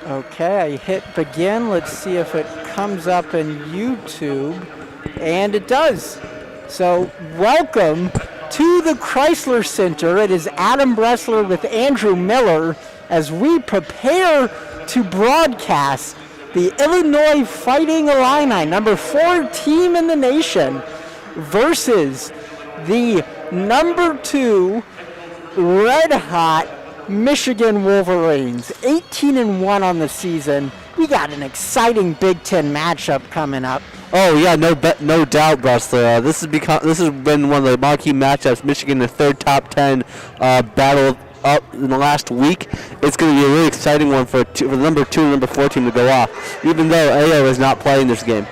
Okay, I hit begin. Let's see if it comes up in YouTube. And it does. So welcome to the Chrysler Center. It is Adam Bressler with Andrew Miller as we prepare to broadcast the Illinois Fighting Illini, number 4 team in the nation, versus the number 2 red-hot Michigan Wolverines, 18-1 on the season. We got an exciting Big Ten matchup coming up. Oh yeah, no doubt, Bressler. This has been one of the marquee matchups. Michigan, the third top 10 battle up in the last week. It's going to be a really exciting one for the number 2 and number 4 team to go off, even though AO is not playing this game.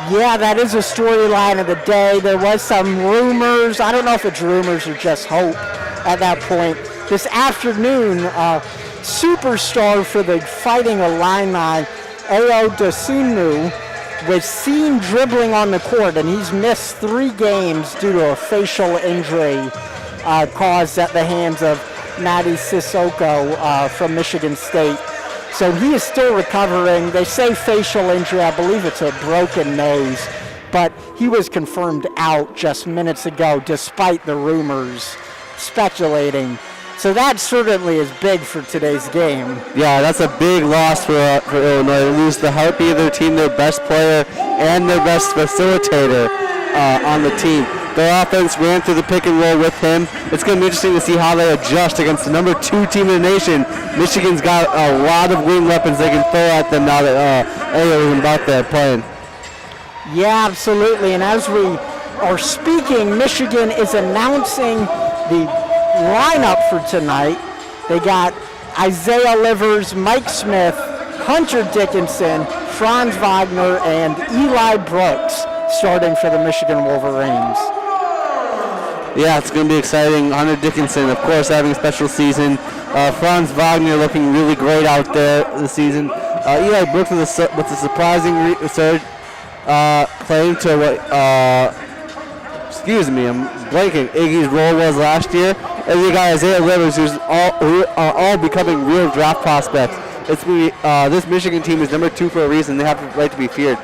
Yeah, that is a storyline of the day. There was some rumors. I don't know if it's rumors or just hope at that point. This afternoon, superstar for the Fighting Illini, Ao Dasunu, was seen dribbling on the court, and he's missed 3 games due to a facial injury caused at the hands of Matty Sissoko from Michigan State. So he is still recovering. They say facial injury. I believe it's a broken nose. But he was confirmed out just minutes ago, despite the rumors speculating. So that certainly is big for today's game. Yeah, that's a big loss for Illinois. They lose the heartbeat of their team, their best player, and their best facilitator on the team. Their offense ran through the pick and roll with him. It's going to be interesting to see how they adjust against the number 2 team in the nation. Michigan's got a lot of wing weapons they can throw at them now that AO is back there playing. Yeah, absolutely. And as we are speaking, Michigan is announcing the lineup for tonight. They got Isaiah Livers, Mike Smith, Hunter Dickinson, Franz Wagner, and Eli Brooks starting for the Michigan Wolverines. Yeah, it's going to be exciting. Hunter Dickinson, of course, having a special season. Franz Wagner looking really great out there this season. Eli Brooks with a surprising surge claim to what, excuse me, I'm blanking, Iggy's role was last year. And you got Isaiah Livers, who are all becoming real draft prospects. It's this Michigan team is number 2 for a reason. They have the right to be feared.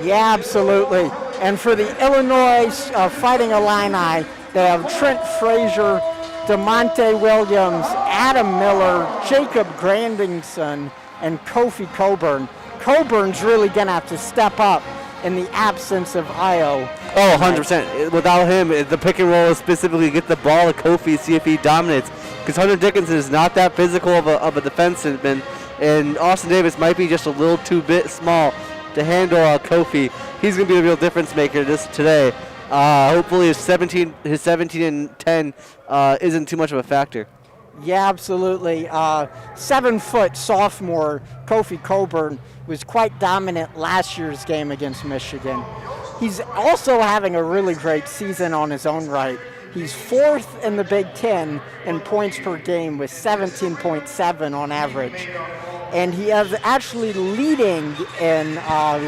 Yeah, absolutely. And for the Illinois Fighting Illini, they have Trent Frazier, DeMonte Williams, Adam Miller, Jacob Grandingson, and Kofi Coburn. Coburn's really going to have to step up in the absence of Io. Oh, 100%. Without him, the pick and roll is specifically get the ball to Kofi, see if he dominates. Because Hunter Dickinson is not that physical of a defenseman, and Austin Davis might be just a little too small to handle Kofi. He's going to be the real difference maker today. Hopefully his 17 and 10 isn't too much of a factor. Yeah, absolutely. 7-foot sophomore Kofi Coburn was quite dominant last year's game against Michigan. He's also having a really great season on his own right. He's 4th in the Big Ten in points per game with 17.7 on average. And he is actually leading in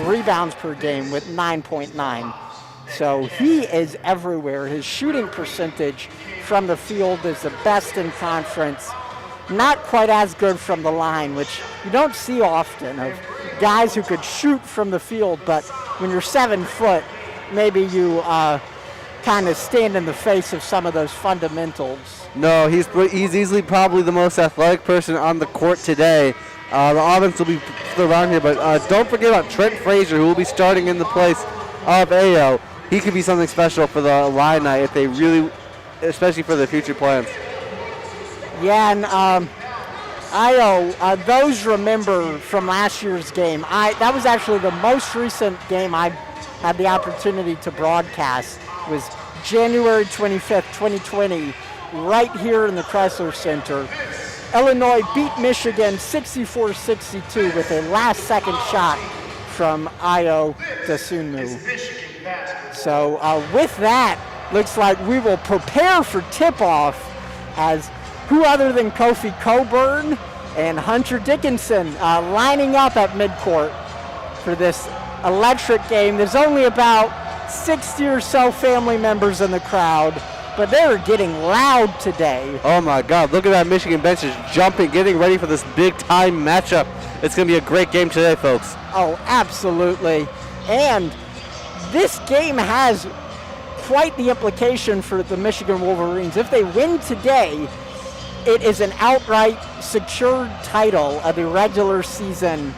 rebounds per game with 9.9. So he is everywhere. His shooting percentage from the field is the best in conference. Not quite as good from the line, which you don't see often, of guys who could shoot from the field, but when you're 7 foot, maybe you kind of stand in the face of some of those fundamentals. No, he's easily probably the most athletic person on the court today. The offense will be still around here, but don't forget about Trent Frazier, who will be starting in the place of Ao. He could be something special for the Illini if they really, especially for their future plans. Yeah, and Io, those remember from last year's game. That was actually the most recent game I had the opportunity to broadcast. It was January 25th, 2020, right here in the Chrysler Center. Illinois beat Michigan 64-62 with a last-second shot from Io Dasunu. So with that, looks like we will prepare for tip-off as who other than Kofi Coburn and Hunter Dickinson lining up at midcourt for this electric game. There's only about 60 or so family members in the crowd. but they're getting loud today. Oh my God, look at that Michigan bench is jumping, getting ready for this big time matchup. It's going to be a great game today, folks. Oh, absolutely. And this game has quite the implication for the Michigan Wolverines. If they win today, it is an outright secured title of the regular season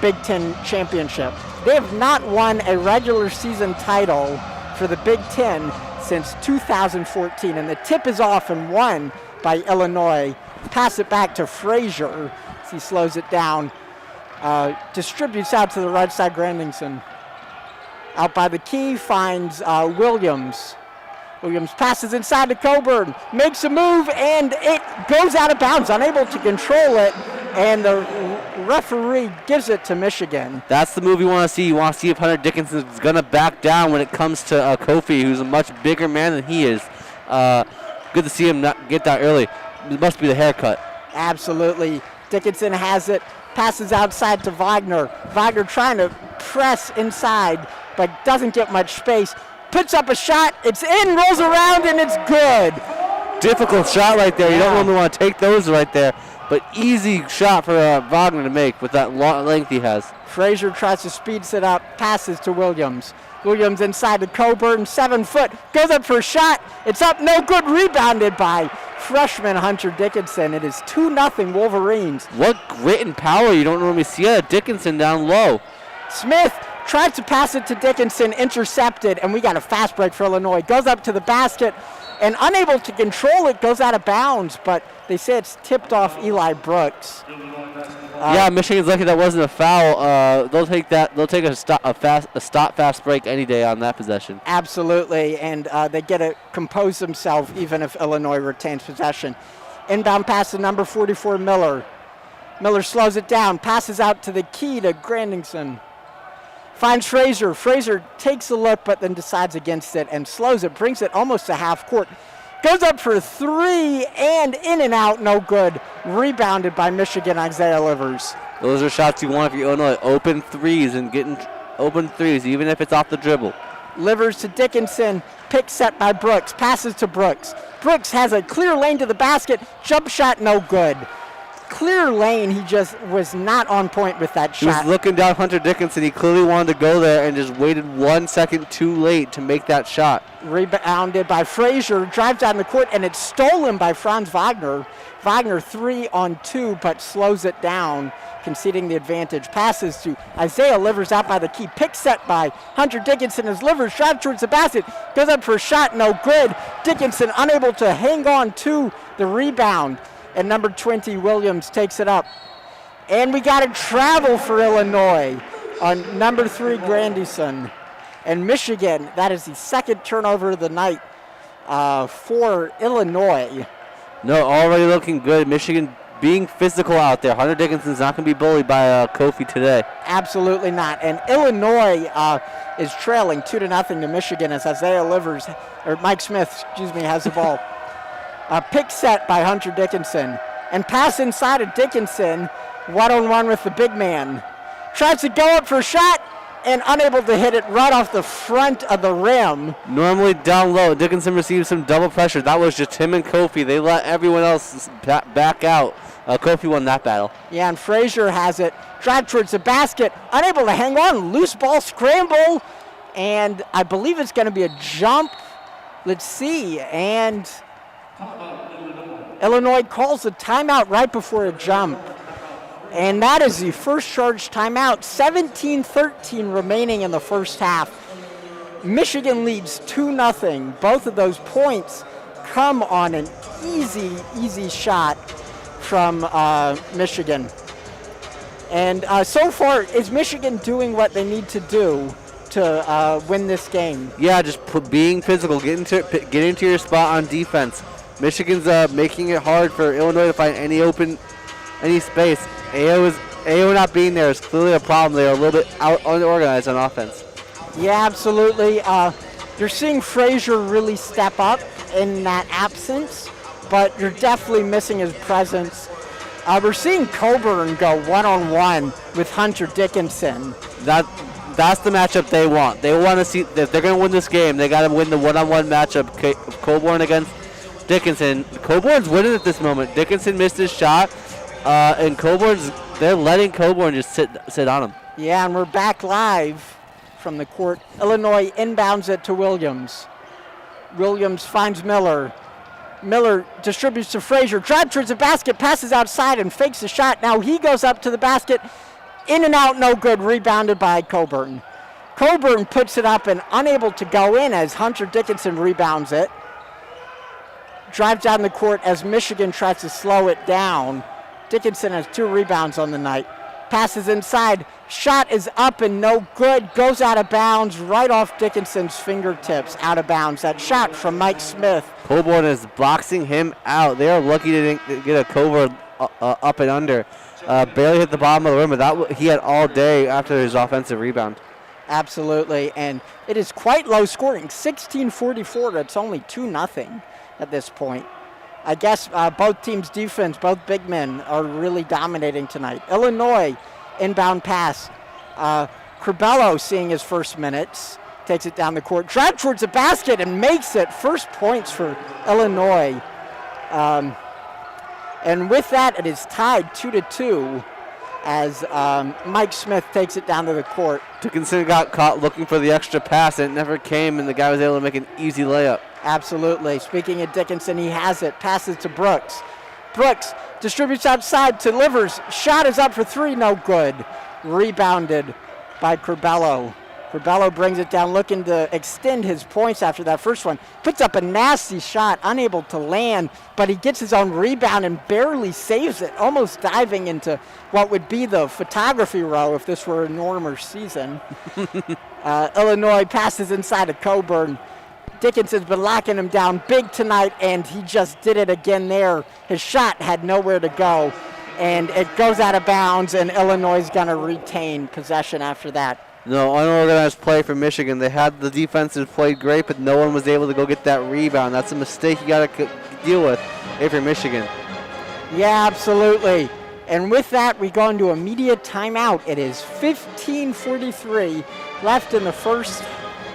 Big Ten championship. They have not won a regular season title for the Big Ten since 2014, and the tip is off and won by Illinois. Pass it back to Frazier as he slows it down. Distributes out to the right side, Grandingson. Out by the key, finds Williams. Williams passes inside to Coburn, makes a move, and it goes out of bounds, unable to control it, and the referee gives it to Michigan. That's the move you want to see. You want to see if Hunter Dickinson is going to back down when it comes to Kofi, who's a much bigger man than he is. Good to see him not get that early. It must be the haircut. Absolutely. Dickinson has it, passes outside to Wagner. Wagner trying to press inside, but doesn't get much space. Puts up a shot, it's in, rolls around, and it's good. Difficult shot right there. You don't normally want to take those right there, but easy shot for Wagner to make with that long length he has. Frazier tries to speed it up, passes to Williams. Williams inside to Coburn, 7 foot, goes up for a shot. It's up, no good, rebounded by freshman Hunter Dickinson. It is 2-0 Wolverines. What grit and power you don't normally see out of Dickinson down low. Smith tries to pass it to Dickinson, intercepted, and we got a fast break for Illinois. Goes up to the basket, and unable to control it, goes out of bounds, but they say it's tipped off Eli Brooks. Yeah, Michigan's lucky that wasn't a foul. They'll take that. They'll take a stop fast break any day on that possession. Absolutely, and they get to compose themselves even if Illinois retains possession. Inbound pass to number 44, Miller. Miller slows it down, passes out to the key to Grandingson. Finds Frazier. Frazier takes a look, but then decides against it and slows it, brings it almost to half court. Goes up for 3 and in and out, no good. Rebounded by Michigan, Isaiah Livers. Those are shots you want if you're Illinois. Open threes and getting open threes, even if it's off the dribble. Livers to Dickinson, pick set by Brooks, passes to Brooks. Brooks has a clear lane to the basket, jump shot, no good. Clear lane, he just was not on point with that shot. He was looking down Hunter Dickinson. He clearly wanted to go there and just waited 1 second too late to make that shot. Rebounded by Frazier, drives down the court, and it's stolen by Franz Wagner. Wagner 3 on 2, but slows it down, conceding the advantage. Passes to Isaiah Livers out by the key. Pick set by Hunter Dickinson as Livers drives towards the basket. Goes up for a shot, no good. Dickinson unable to hang on to the rebound. And number 20, Williams, takes it up. And we got a travel for Illinois on number 3, Grandison. And Michigan, that is the second turnover of the night for Illinois. No, already looking good. Michigan being physical out there. Hunter Dickinson's not going to be bullied by Kofi today. Absolutely not. And Illinois is trailing 2-0 to Michigan as Isaiah Livers, or Mike Smith, has the ball. Pick set by Hunter Dickinson. And pass inside of Dickinson, one-on-one with the big man. Tries to go up for a shot and unable to hit it right off the front of the rim. Normally down low, Dickinson received some double pressure. That was just him and Kofi. They let everyone else back out. Kofi won that battle. Yeah, and Frazier has it. Drive towards the basket, unable to hang on. Loose ball scramble, and I believe it's going to be a jump. Let's see, and Illinois calls a timeout right before a jump. And that is the first charge timeout. 17-13 remaining in the first half. Michigan leads 2-0. Both of those points come on an easy shot from Michigan. And so far, is Michigan doing what they need to do to win this game? Yeah, just being physical, get into your spot on defense. Michigan's making it hard for Illinois to find any space. AO not being there is clearly a problem. They're a little bit unorganized on offense. Yeah, absolutely. You're seeing Frazier really step up in that absence, but you're definitely missing his presence. We're seeing Coburn go one-on-one with Hunter Dickinson. That that's the matchup they want. They want to see if they're going to win this game. They got to win the one-on-one matchup. Coburn against Dickinson. Coburn's winning at this moment. Dickinson missed his shot, and they're letting Coburn just sit on him. Yeah, and we're back live from the court. Illinois inbounds it to Williams. Williams finds Miller. Miller distributes to Frazier. Drive towards the basket, passes outside and fakes the shot. Now he goes up to the basket. In and out, no good. Rebounded by Coburn. Coburn puts it up and unable to go in as Hunter Dickinson rebounds it. Drives down the court as Michigan tries to slow it down. Dickinson has 2 rebounds on the night. Passes inside. Shot is up and no good. Goes out of bounds right off Dickinson's fingertips. Out of bounds. That shot from Mike Smith. Coburn is boxing him out. They are lucky to get a Coburn up and under. Barely hit the bottom of the rim, but that he had all day after his offensive rebound. Absolutely, and it is quite low scoring. 16-44. It's only 2-0 at this point. I guess both teams' defense, both big men, are really dominating tonight. Illinois, inbound pass. Corbello seeing his first minutes. Takes it down the court. Drive towards the basket and makes it. First points for Illinois. And with that, it is tied 2-2 as Mike Smith takes it down to the court. Dickinson got caught looking for the extra pass, and it never came, and the guy was able to make an easy layup. Absolutely. Speaking of Dickinson, he has it. Passes to Brooks. Brooks distributes outside, delivers. Shot is up for 3, no good. Rebounded by Corbello. Corbello brings it down, looking to extend his points after that first one. Puts up a nasty shot, unable to land, but he gets his own rebound and barely saves it, almost diving into what would be the photography row if this were a normal season. Illinois passes inside of Coburn. Dickinson's been locking him down big tonight, and he just did it again there. His shot had nowhere to go, and it goes out of bounds, and Illinois is going to retain possession after that. No, unorganized play for Michigan. They had the defense that played great, but no one was able to go get that rebound. That's a mistake you got to deal with if you're Michigan. Yeah, absolutely. And with that, we go into immediate timeout. It is 15:43 left in the first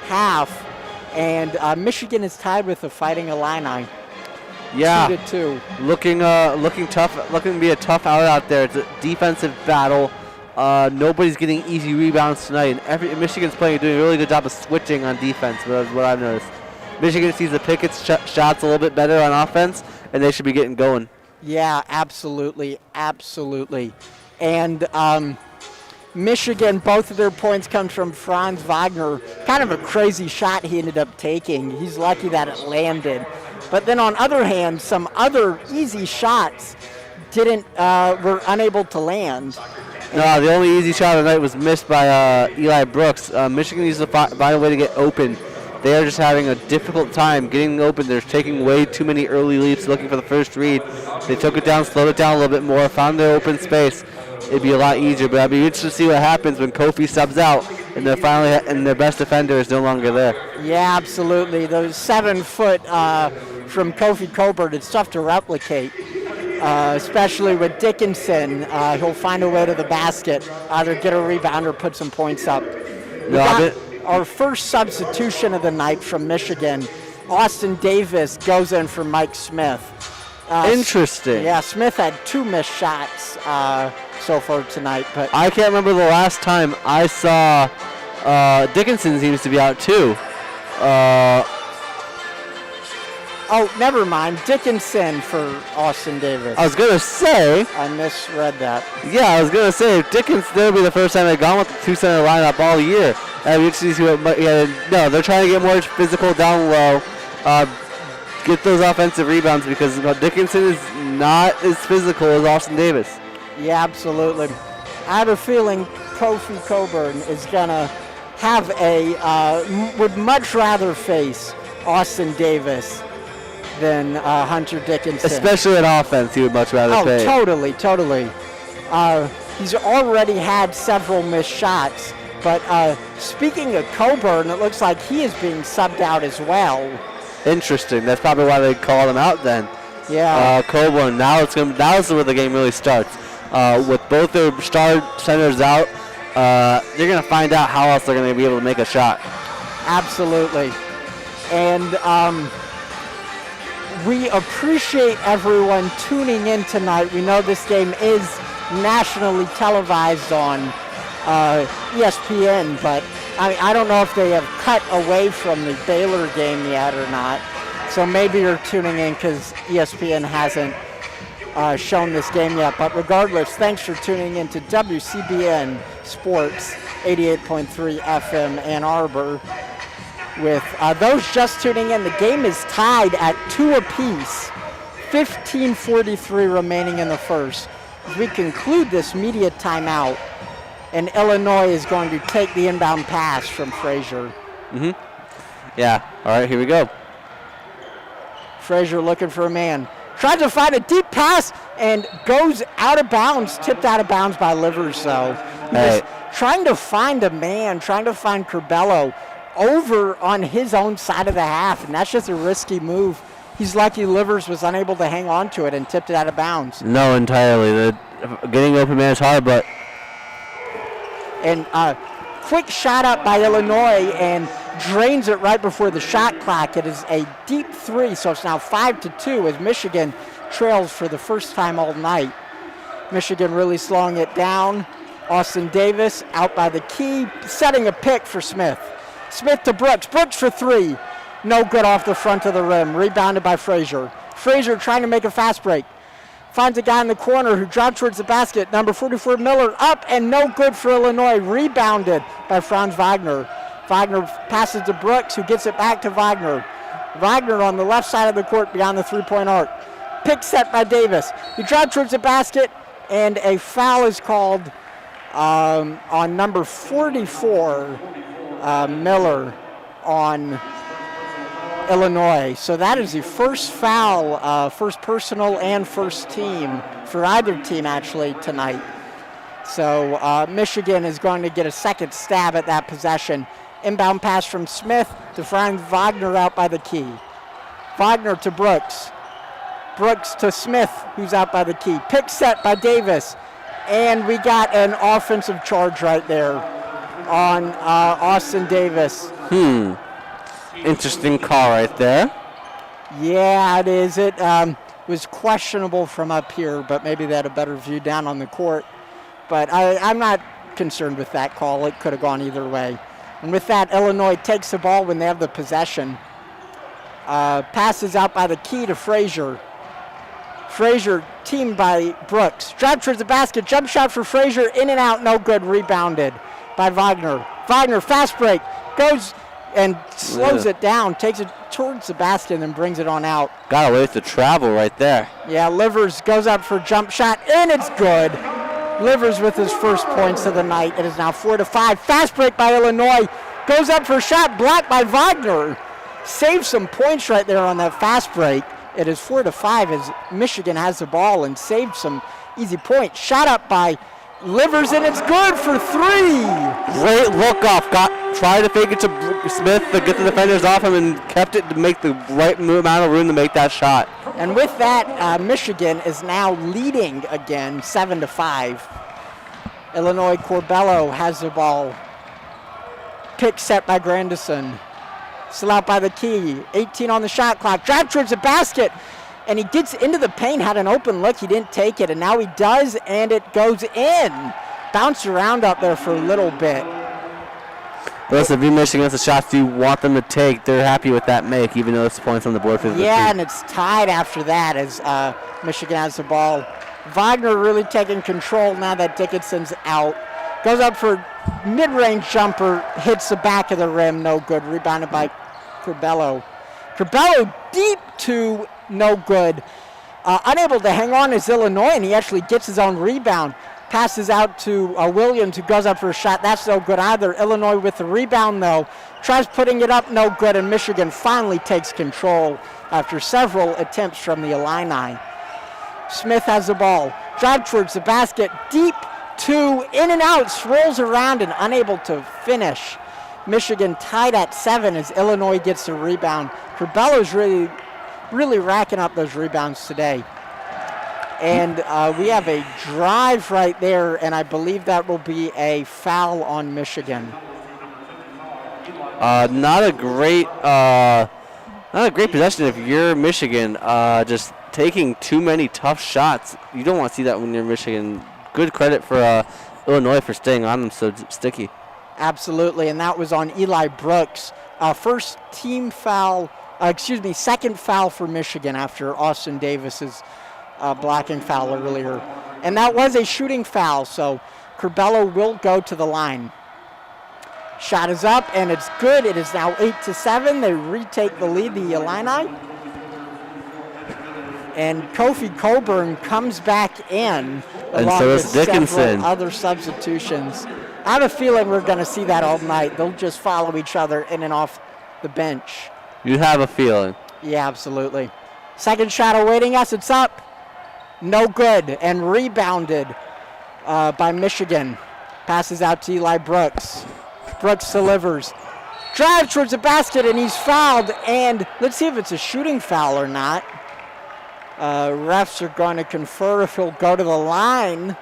half, and Michigan is tied with the Fighting Illini. Yeah, 2-2. Looking tough. Looking to be a tough out there. It's a defensive battle. Nobody's getting easy rebounds tonight, and Michigan's doing a really good job of switching on defense. That's what I've noticed. Michigan sees the Pickett's shots a little bit better on offense, and they should be getting going. Yeah, absolutely. And Michigan, both of their points come from Franz Wagner. Kind of a crazy shot he ended up taking. He's lucky that it landed. But then on other hand, some other easy shots were unable to land. No, the only easy shot of the night was missed by Eli Brooks. Michigan needs to find a way to get open. They are just having a difficult time getting open. They're taking way too many early leaps looking for the first read. They took it down, slowed it down a little bit more, found their open space. It'd be a lot easier, but I'd be interested to see what happens when Kofi subs out and their best defender is no longer there. Yeah, absolutely. Those 7 foot from Kofi Coburn, it's tough to replicate. Especially with Dickinson, he'll find a way to the basket, either get a rebound or put some points up. We got our first substitution of the night from Michigan. Austin Davis goes in for Mike Smith. Interesting. Yeah, Smith had 2 missed shots so far tonight. But I can't remember the last time I saw Dickinson seems to be out too. Oh, never mind. Dickinson for Austin Davis. I was going to say. I misread that. Yeah, I was going to say, if Dickinson, that'll be the first time they've gone with the 2-center lineup all year. I'd be interested to see what. No, they're trying to get more physical down low, get those offensive rebounds because Dickinson is not as physical as Austin Davis. Yeah, absolutely. I have a feeling Kofi Coburn is going to have would much rather face Austin Davis than Hunter Dickinson. Especially on offense, he would much rather pay. Oh, totally. He's already had several missed shots. But speaking of Coburn, it looks like he is being subbed out as well. Interesting. That's probably why they called him out then. Yeah. Coburn. Now is where the game really starts. With both their star centers out, you're going to find out how else they're going to be able to make a shot. Absolutely. And we appreciate everyone tuning in tonight. We know this game is nationally televised on ESPN, but I don't know if they have cut away from the Baylor game yet or not. So maybe you're tuning in because ESPN hasn't shown this game yet. But regardless, thanks for tuning in to WCBN Sports 88.3 FM Ann Arbor. With those just tuning in, the game is tied at 2 apiece, 15:43 remaining in the first. As we conclude this media timeout, and Illinois is going to take the inbound pass from Frazier. Yeah, all right, here we go. Frazier looking for a man. Tries to find a deep pass and goes out of bounds, tipped out of bounds by Livers, though. Hey. Trying to find a man, trying to find Curbelo over on his own side of the half, and that's just a risky move. He's lucky Livers was unable to hang on to it and tipped it out of bounds. No, entirely. Getting open man is hard, but... And quick shot up by Illinois and drains it right before the shot clock. It is a deep three, so it's now 5-2 as Michigan trails for the first time all night. Michigan really slowing it down. Austin Davis out by the key, setting a pick for Smith. Smith to Brooks. Brooks for three. No good off the front of the rim. Rebounded by Frazier. Frazier trying to make a fast break. Finds a guy in the corner who dropped towards the basket. Number 44, Miller, up and no good for Illinois. Rebounded by Franz Wagner. Wagner passes to Brooks, who gets it back to Wagner. Wagner on the left side of the court beyond the three-point arc. Pick set by Davis. He dropped towards the basket, and a foul is called on number 44, Miller, on Illinois. So that is the first foul, first personal and first team for either team actually tonight. So Michigan is going to get a second stab at that possession. Inbound pass from Smith to Franz Wagner out by the key. Wagner to Brooks. Brooks to Smith, who's out by the key. Pick set by Davis. And we got an offensive charge right there on Austin Davis. Interesting call right there. Yeah, it is. It was questionable from up here, but maybe they had a better view down on the court. But I'm not concerned with that call. It could have gone either way. And with that, Illinois takes the ball when they have the possession. Passes out by the key to Frazier. Frazier teamed by Brooks. Drive towards the basket. Jump shot for Frazier. In and out. No good. Rebounded by Wagner. Wagner, fast break. Goes and slows it down. Takes it towards the basket and then brings it on out. Got away with the travel right there. Yeah, Livers goes up for a jump shot. And it's good. Livers with his first points of the night. It is now 4-5. Fast break by Illinois. Goes up for a shot. Blocked by Wagner. Saves some points right there on that fast break. It is 4-5 as Michigan has the ball and saved some easy points. Shot up by Livers, and it's good for three. Great look off. Tried to fake it to Smith to get the defenders off him and kept it to make the right amount of room to make that shot. And with that, Michigan is now leading again, 7-5. Illinois Corbello has the ball. Pick set by Grandison. Still out by the key. 18 on the shot clock. Drive towards the basket. And he gets into the paint, had an open look. He didn't take it. And now he does, and it goes in. Bounced around up there for a little bit. Listen, if you're Michigan against the shots you want them to take, they're happy with that make, even though it's points on the board for the Yeah, team. and it's tied after that as Michigan has the ball. Wagner really taking control now that Dickinson's out. Goes up for mid-range jumper, hits the back of the rim, no good. Rebounded by Curbelo. Curbelo deep to no good. Unable to hang on is Illinois, and he actually gets his own rebound. Passes out to Williams, who goes up for a shot. That's no good either. Illinois with the rebound, though. Tries putting it up, no good, and Michigan finally takes control after several attempts from the Illini. Smith has the ball. Drive towards the basket. Deep two, in and out, rolls around and unable to finish. Michigan tied at 7 as Illinois gets the rebound. Curbelo's really racking up those rebounds today. And we have a drive right there, and I believe that will be a foul on Michigan. Not a great possession if you're Michigan. Just taking too many tough shots. You don't want to see that when you're Michigan. Good credit for Illinois for staying on them so sticky. Absolutely, and that was on Eli Brooks. First team foul, second foul for Michigan after Austin Davis's blocking foul earlier. And that was a shooting foul, so Curbelo will go to the line. Shot is up, and it's good. It is now 8-7. They retake the lead, the Illini. And Kofi Coburn comes back in, and so with is Dickinson. Several other substitutions. I have a feeling we're going to see that all night. They'll just follow each other in and off the bench. You have a feeling. Yeah, absolutely. Second shot awaiting us. It's up. No good. And rebounded by Michigan. Passes out to Eli Brooks. Brooks delivers. Drive towards the basket, and he's fouled. And let's see if it's a shooting foul or not. Refs are going to confer if he'll go to the line.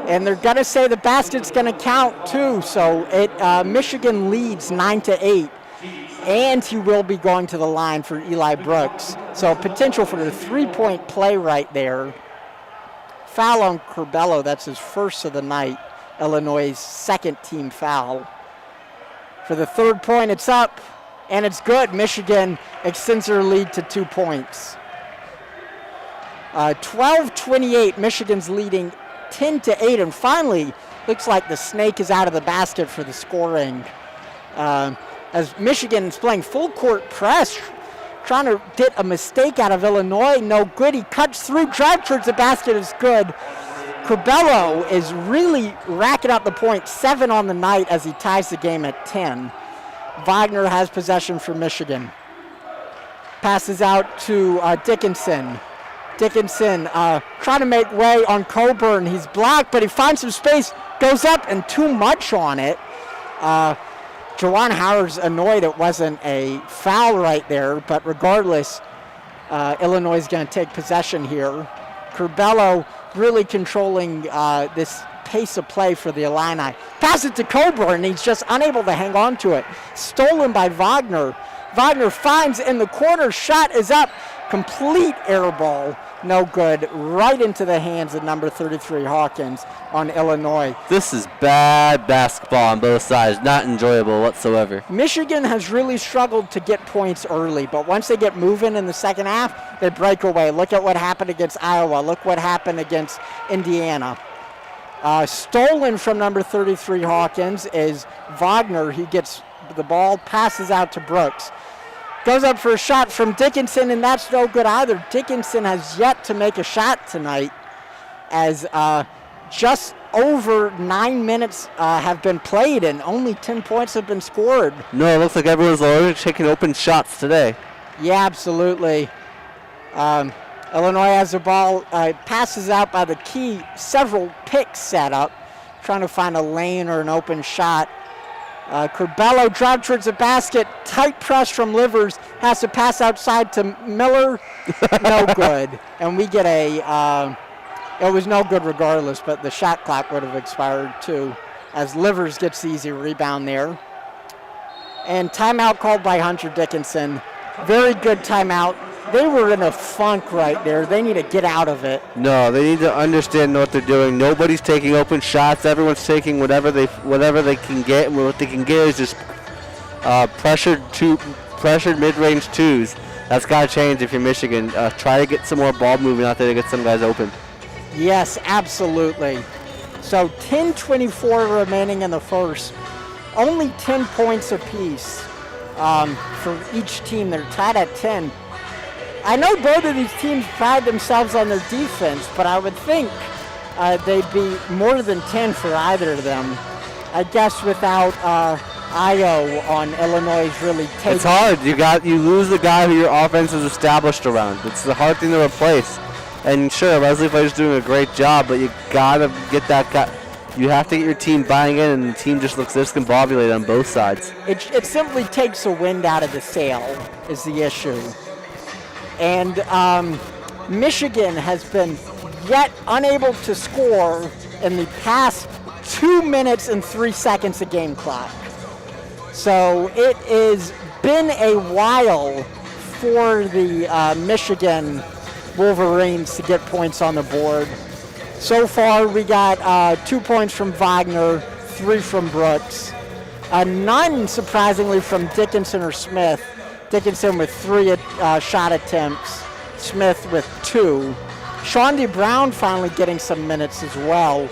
And they're going to say the basket's going to count, too. So Michigan leads 9-8. And he will be going to the line for Eli Brooks. So potential for a three-point play right there. Foul on Curbelo. That's his first of the night. Illinois' second team foul. For the third point, it's up. And it's good. Michigan extends their lead to 2 points. 12-28. Michigan's leading 10-8, and finally, looks like the snake is out of the basket for the scoring. As Michigan is playing full court press, trying to get a mistake out of Illinois. No good. He cuts through, drive towards the basket is good. Curbelo is really racking up the points, 7 on the night as he ties the game at 10. Wagner has possession for Michigan. Passes out to Dickinson. Dickinson trying to make way on Coburn. He's blocked, but he finds some space, goes up, and too much on it. Jawan Howard's annoyed it wasn't a foul right there, but regardless, Illinois is going to take possession here. Curbelo really controlling this pace of play for the Illini. Pass it to Coburn, and he's just unable to hang on to it. Stolen by Wagner. Wagner finds in the corner, shot is up. Complete air ball, no good, right into the hands of number 33 Hawkins on Illinois. This is bad basketball on both sides, not enjoyable whatsoever. Michigan has really struggled to get points early, but once they get moving in the second half, they break away. Look at what happened against Iowa. Look what happened against Indiana. Stolen from number 33 Hawkins is Wagner. He gets the ball, passes out to Brooks. Goes up for a shot from Dickinson, and that's no good either. Dickinson has yet to make a shot tonight, as just over 9 minutes have been played and only 10 points have been scored. No, it looks like everyone's already taking open shots today. Yeah, absolutely. Illinois has the ball, passes out by the key, several picks set up, trying to find a lane or an open shot. Curbelo drive towards the basket, tight press from Livers, has to pass outside to Miller, no good. And we get it was no good regardless, but the shot clock would have expired too, as Livers gets the easy rebound there. And timeout called by Hunter Dickinson. Very good timeout. They were in a funk right there. They need to get out of it. No, they need to understand what they're doing. Nobody's taking open shots. Everyone's taking whatever they can get, and what they can get is just pressured mid-range twos. That's got to change if you're Michigan. Try to get some more ball moving out there to get some guys open. Yes, absolutely. So 10:24 remaining in the first. Only 10 points apiece for each team. They're tied at 10. I know both of these teams pride themselves on their defense, but I would think they'd be more than 10 for either of them. I guess without Io on Illinois really taking. It's hard. You lose the guy who your offense is established around. It's the hard thing to replace. And sure, Leslie Fletcher's doing a great job, but you gotta get that guy. You have to get your team buying in, and the team just looks discombobulated on both sides. It simply takes the wind out of the sail is the issue. And Michigan has been yet unable to score in the past 2 minutes and 3 seconds of game clock. So it has been a while for the Michigan Wolverines to get points on the board. So far, we got 2 points from Wagner, 3 from Brooks. None, surprisingly, from Dickinson or Smith. Dickinson with 3 shot attempts, Smith with 2. Shawnee Brown finally getting some minutes as well.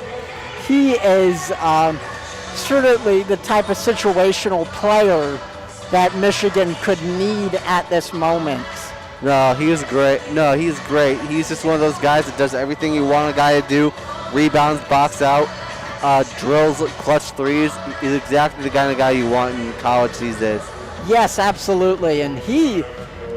He is certainly the type of situational player that Michigan could need at this moment. No, he is great. He's just one of those guys that does everything you want a guy to do. Rebounds, box out, drills, clutch threes. He's exactly the kind of guy you want in college these days. Yes, absolutely. And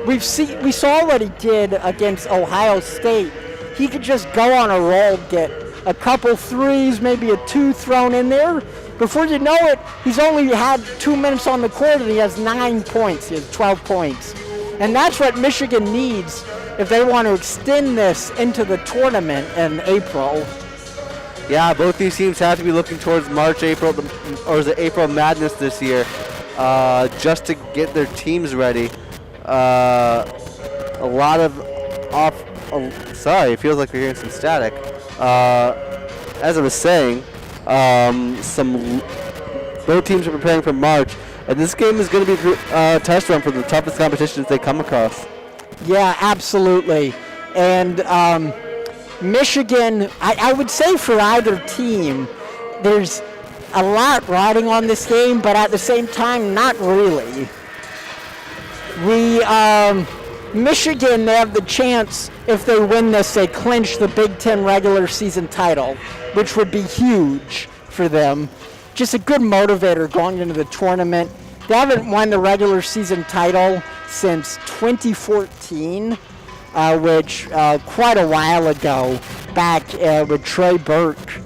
we saw what he did against Ohio State. He could just go on a roll, get a couple threes, maybe a 2 thrown in there. Before you know it, he's only had 2 minutes on the court and he has 9 points. He has 12 points. And that's what Michigan needs if they want to extend this into the tournament in April. Yeah, both these teams have to be looking towards March, April, or is it April Madness this year, just to get their teams ready. A lot of sorry, it feels like we're hearing some static. As I was saying, both teams are preparing for March, and this game is going to be a test run for the toughest competitions they come across. Yeah, absolutely. And Michigan, I would say for either team, there's a lot riding on this game, but at the same time, not really. Michigan, they have the chance, if they win this, they clinch the Big Ten regular season title, which would be huge for them. Just a good motivator going into the tournament. They haven't won the regular season title since 2014, which quite a while ago, back with Trey Burke.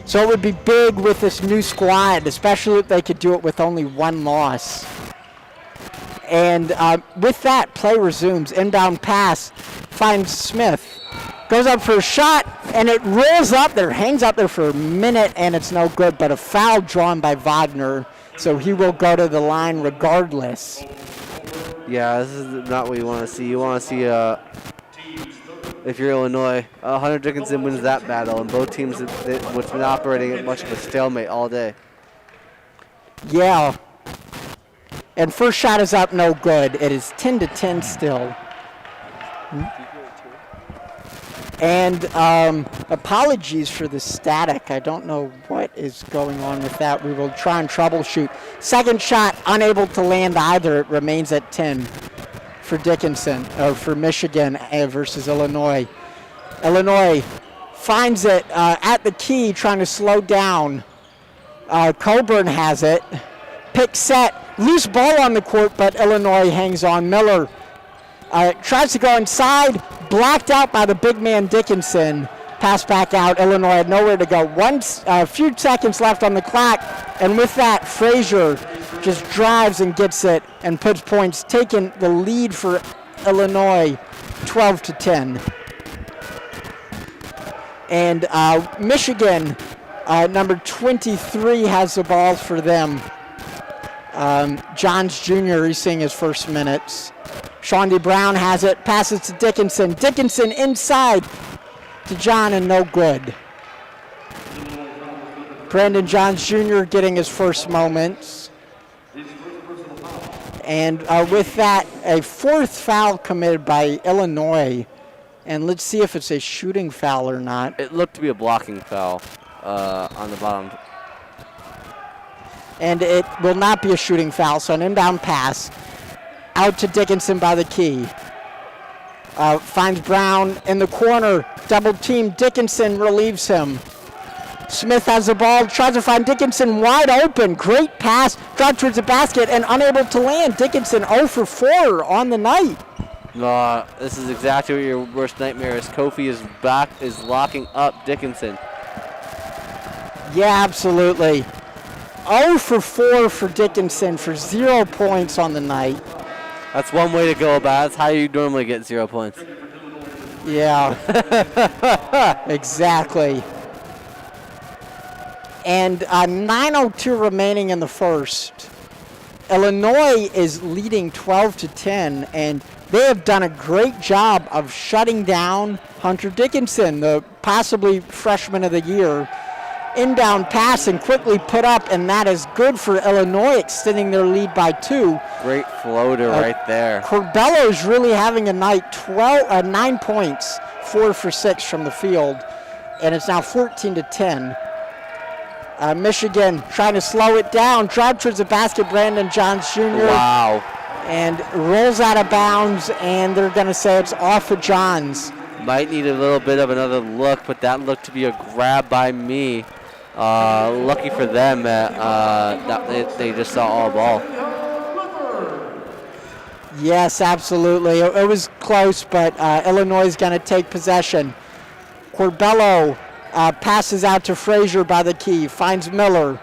So it would be big with this new squad, especially if they could do it with only 1 loss. And with that, play resumes. Inbound pass finds Smith. Goes up for a shot, and it rolls up there, hangs up there for a minute, and it's no good. But a foul drawn by Wagner, so he will go to the line regardless. Yeah, this is not what you want to see. You want to see, if you're Illinois, Hunter Dickinson wins that battle, and both teams have been operating at much of a stalemate all day. Yeah. And first shot is up, no good. It is 10-10 still. And apologies for the static. I don't know what is going on with that. We will try and troubleshoot. Second shot, unable to land either. It remains at 10 for Dickinson, or for Michigan versus Illinois. Illinois finds it at the key, trying to slow down. Coburn has it. Pick set. Loose ball on the court, but Illinois hangs on. Miller tries to go inside, blocked out by the big man Dickinson. Pass back out. Illinois had nowhere to go. A few seconds left on the clock, and with that, Frazier just drives and gets it and puts points, taking the lead for Illinois 12-10. And Michigan, number 23, has the ball for them. Johns Jr., he's seeing his first minutes. Shawnee Brown has it, passes to Dickinson. Dickinson inside to John, and no good. Brandon Johns Jr. getting his first moments. And with that, a 4th foul committed by Illinois. And let's see if it's a shooting foul or not. It looked to be a blocking foul on the bottom. And it will not be a shooting foul, so an inbound pass out to Dickinson by the key. Finds Brown in the corner, double team. Dickinson relieves him. Smith has the ball, tries to find Dickinson wide open. Great pass, drive towards the basket, and unable to land. Dickinson 0 for 4 on the night. This is exactly what your worst nightmare is. Kofi is locking up Dickinson. Yeah, absolutely. 0 for 4 for Dickinson for 0 points on the night. That's one way to go about it. That's how you normally get 0 points. Yeah, exactly. And 9:02 remaining in the first. Illinois is leading 12-10, and they have done a great job of shutting down Hunter Dickinson, the possibly freshman of the year. In-down pass and quickly put up, and that is good for Illinois, extending their lead by 2. Great floater right there. Corbello's really having a night. 9 points, 4 for 6 from the field, and it's now 14-10. Michigan trying to slow it down. Drive towards the basket, Brandon Johns Jr. Wow. And rolls out of bounds, and they're going to say it's off of Johns. Might need a little bit of another look, but that looked to be a grab by me. Lucky for them that they just saw all ball. Yes, absolutely. It was close, but Illinois is going to take possession. Corbello passes out to Frazier by the key, finds Miller.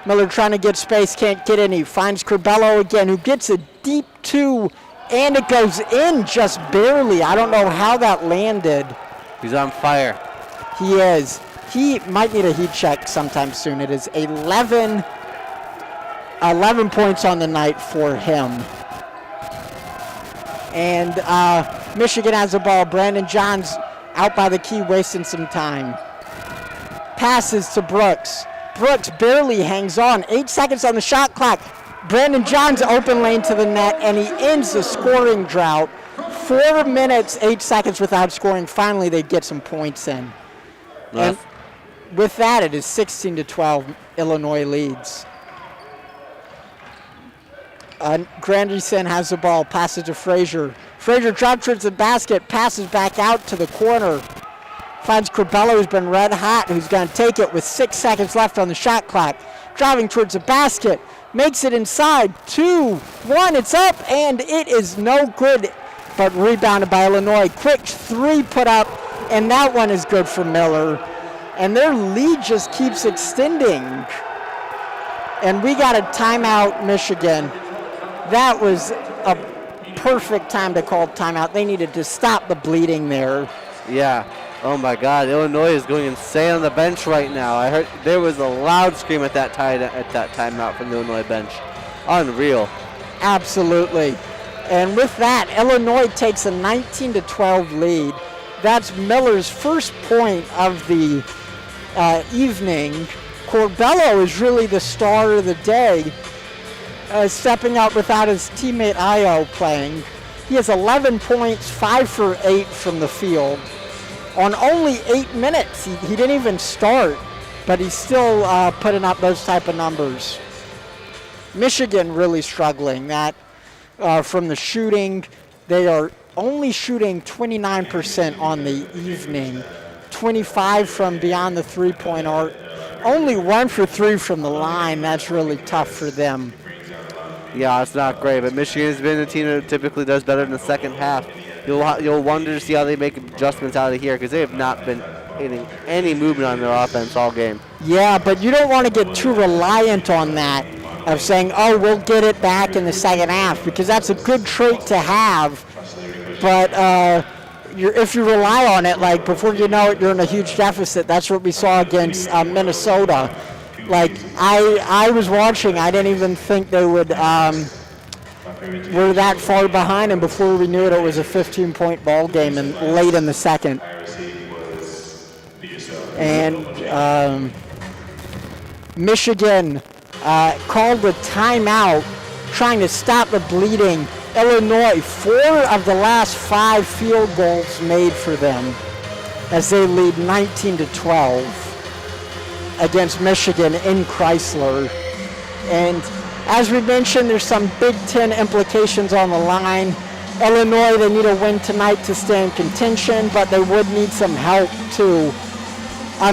Miller trying to get space, can't get any. Finds Corbello again, who gets a deep 2, and it goes in just barely. I don't know how that landed. He's on fire. He is. He might need a heat check sometime soon. It is 11 points on the night for him. And Michigan has the ball. Brandon Johns out by the key, wasting some time. Passes to Brooks. Brooks barely hangs on. 8 seconds on the shot clock. Brandon Johns open lane to the net, and he ends the scoring drought. 4 minutes, 8 seconds without scoring. Finally, they get some points in. And with that, it is 16-12. Illinois leads. Grandison has the ball, passes to Frazier. Frazier drops towards the basket, passes back out to the corner. Finds Corbello, who's been red hot, who's going to take it with 6 seconds left on the shot clock. Driving towards the basket, makes it inside. 2-1, it's up, and it is no good, but rebounded by Illinois. Quick 3 put up, and that one is good for Miller. And their lead just keeps extending. And we got a timeout, Michigan. That was a perfect time to call timeout. They needed to stop the bleeding there. Yeah. Oh my God, Illinois is going insane on the bench right now. I heard there was a loud scream at that timeout from the Illinois bench. Unreal. Absolutely. And with that, Illinois takes a 19-12 lead. That's Miller's first point of the evening. Corbello is really the star of the day, stepping up without his teammate Io playing. He has 11 points, 5 for 8 from the field. On only 8 minutes, he didn't even start, but he's still putting up those type of numbers. Michigan really struggling. That from the shooting, they are only shooting 29% on the evening, 25 from beyond the three-point arc, only 1 for 3 from the line. That's really tough for them. Yeah, it's not great, but Michigan has been a team that typically does better in the second half. You'll wonder to see how they make adjustments out of here, because they have not been getting any movement on their offense all game. Yeah, but you don't want to get too reliant on that, of saying, oh, we'll get it back in the second half, because that's a good trait to have. But if you rely on it, like before you know it, you're in a huge deficit. That's what we saw against Minnesota. Like I was watching, I didn't even think they would were that far behind, and before we knew it, it was a 15-point ball game and late in the second. And Michigan called a timeout, trying to stop the bleeding. Illinois, 4 of the last 5 field goals made for them, as they lead 19-12 against Michigan in Chrysler. And as we mentioned, there's some Big Ten implications on the line. Illinois, they need a win tonight to stay in contention, but they would need some help too.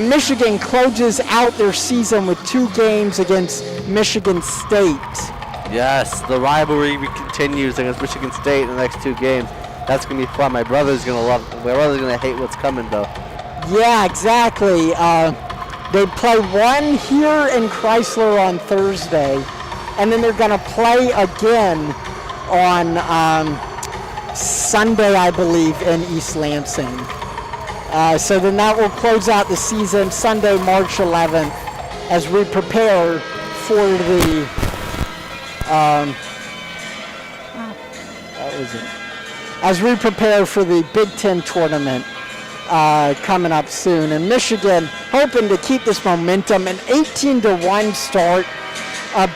Michigan closes out their season with 2 games against Michigan State. Yes, the rivalry continues against Michigan State in the next 2 games. That's going to be fun. My brother's going to love it. My brother's going to hate what's coming, though. Yeah, exactly. They play one here in Chrysler on Thursday, and then they're going to play again on Sunday, I believe, in East Lansing. So then that will close out the season Sunday, March 11th, as we prepare for the Big Ten tournament coming up soon. And Michigan hoping to keep this momentum, an 18-1 start,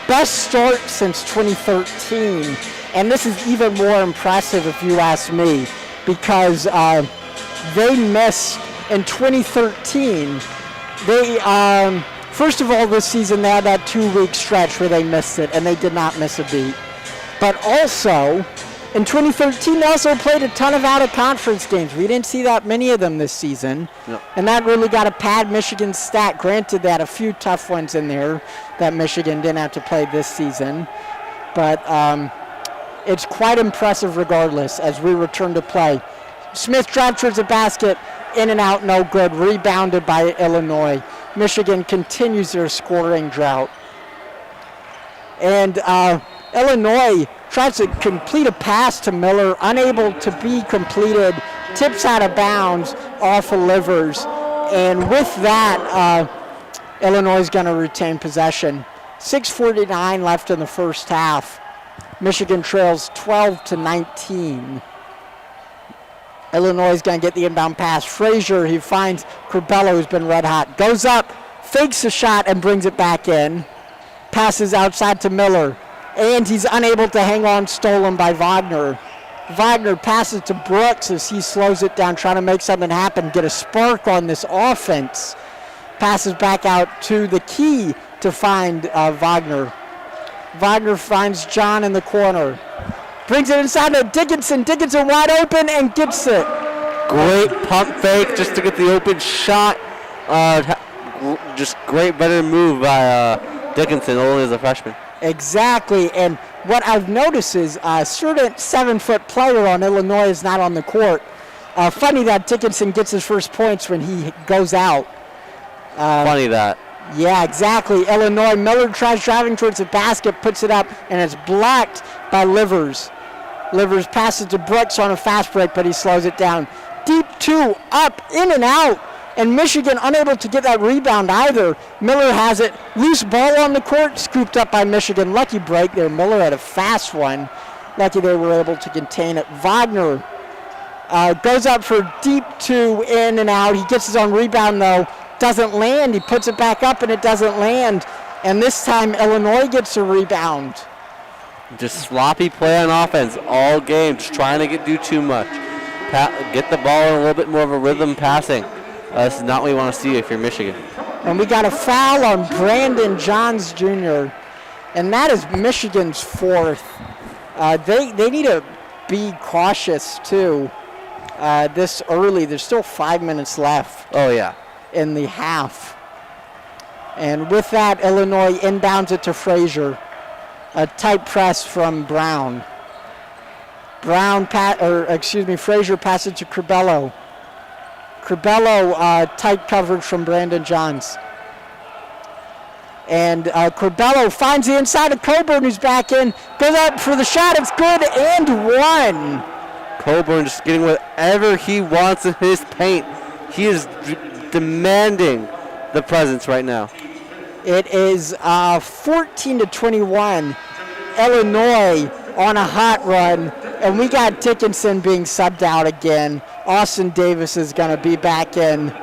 best start since 2013. And this is even more impressive if you ask me, because they missed in 2013. They first of all, this season they had that 2-week stretch where they missed it, and they did not miss a beat. But also, in 2013, they also played a ton of out-of-conference games. We didn't see that many of them this season, and that really got to pad Michigan's stat. Granted, they had a few tough ones in there that Michigan didn't have to play this season, but it's quite impressive regardless as we return to play. Smith drives towards the basket, in and out, no good, rebounded by Illinois. Michigan continues their scoring drought. And Illinois tries to complete a pass to Miller, unable to be completed, tips out of bounds off of Livers. And with that, Illinois is going to retain possession. 6:49 left in the first half. Michigan trails 12-19. Illinois is going to get the inbound pass. Frazier, he finds Corbello, who's been red hot. Goes up, fakes a shot, and brings it back in. Passes outside to Miller. And he's unable to hang on, stolen by Wagner. Wagner passes to Brooks as he slows it down, trying to make something happen, get a spark on this offense. Passes back out to the key to find Wagner. Wagner finds John in the corner. Brings it inside to Dickinson. Dickinson wide open and gets it. Great pump fake just to get the open shot. Just great, better move by Dickinson, only as a freshman. Exactly, and what I've noticed is a certain 7-foot player on Illinois is not on the court. Funny that Dickinson gets his first points when he goes out. Funny that. Yeah, exactly. Illinois, Miller tries driving towards the basket, puts it up, and it's blocked by Livers. Livers passes to Brooks on a fast break, but he slows it down. Deep two, up, in and out. And Michigan unable to get that rebound either. Miller has it. Loose ball on the court, scooped up by Michigan. Lucky break there. Miller had a fast one. Lucky they were able to contain it. Wagner goes up for deep two, in and out. He gets his own rebound, though. Doesn't land. He puts it back up, and it doesn't land. And this time, Illinois gets a rebound. Just sloppy play on offense all game. Just trying to do too much. Get the ball in a little bit more of a rhythm passing. This is not what you want to see if you're Michigan. And we got a foul on Brandon Johns Jr., and that is Michigan's fourth. They need to be cautious, too, this early. There's still 5 minutes left. Oh, yeah. In the half. And with that, Illinois inbounds it to Frazier. A tight press from Brown. Frazier passes to Corbello. Corbello, tight coverage from Brandon Johns. And Corbello finds the inside of Coburn, who's back in. Goes up for the shot. It's good and one. Coburn just getting whatever he wants in his paint. He is demanding the presence right now. It is 14-21. Illinois on a hot run. And we got Dickinson being subbed out again. Austin Davis is going to be back in,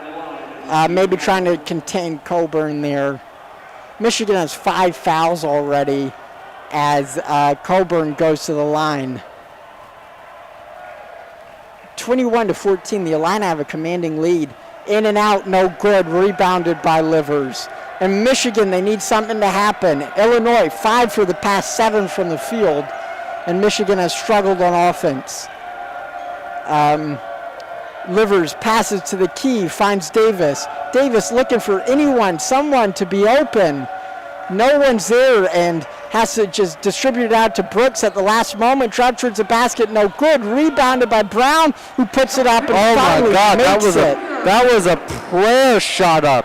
maybe trying to contain Coburn there. Michigan has 5 fouls already as Coburn goes to the line. 21-14, the Illini have a commanding lead. In and out, no good, rebounded by Livers. And Michigan, they need something to happen. Illinois, 5 for the past 7 from the field. And Michigan has struggled on offense. Livers passes to the key, finds Davis. Davis looking for someone to be open. No one's there and has to just distribute it out to Brooks at the last moment. Drive towards the basket, no good. Rebounded by Brown, who puts it up and finally makes it. That was a prayer shot up.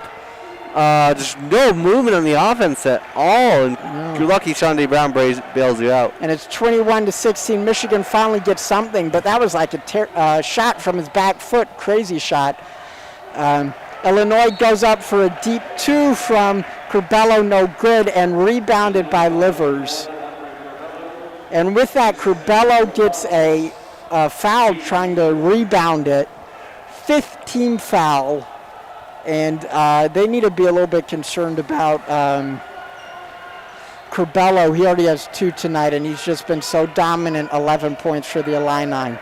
Just no movement on the offense at all. And you're lucky Shawnee Brown bails you out. And it's 21-16. Michigan finally gets something, but that was like a shot from his back foot, crazy shot. Illinois goes up for a deep 2 from Curbelo, no good, and rebounded by Livers. And with that, Curbelo gets a foul trying to rebound it. 5th team foul. And they need to be a little bit concerned about Curbelo. He already has 2 tonight, and he's just been so dominant, 11 points for the Illini.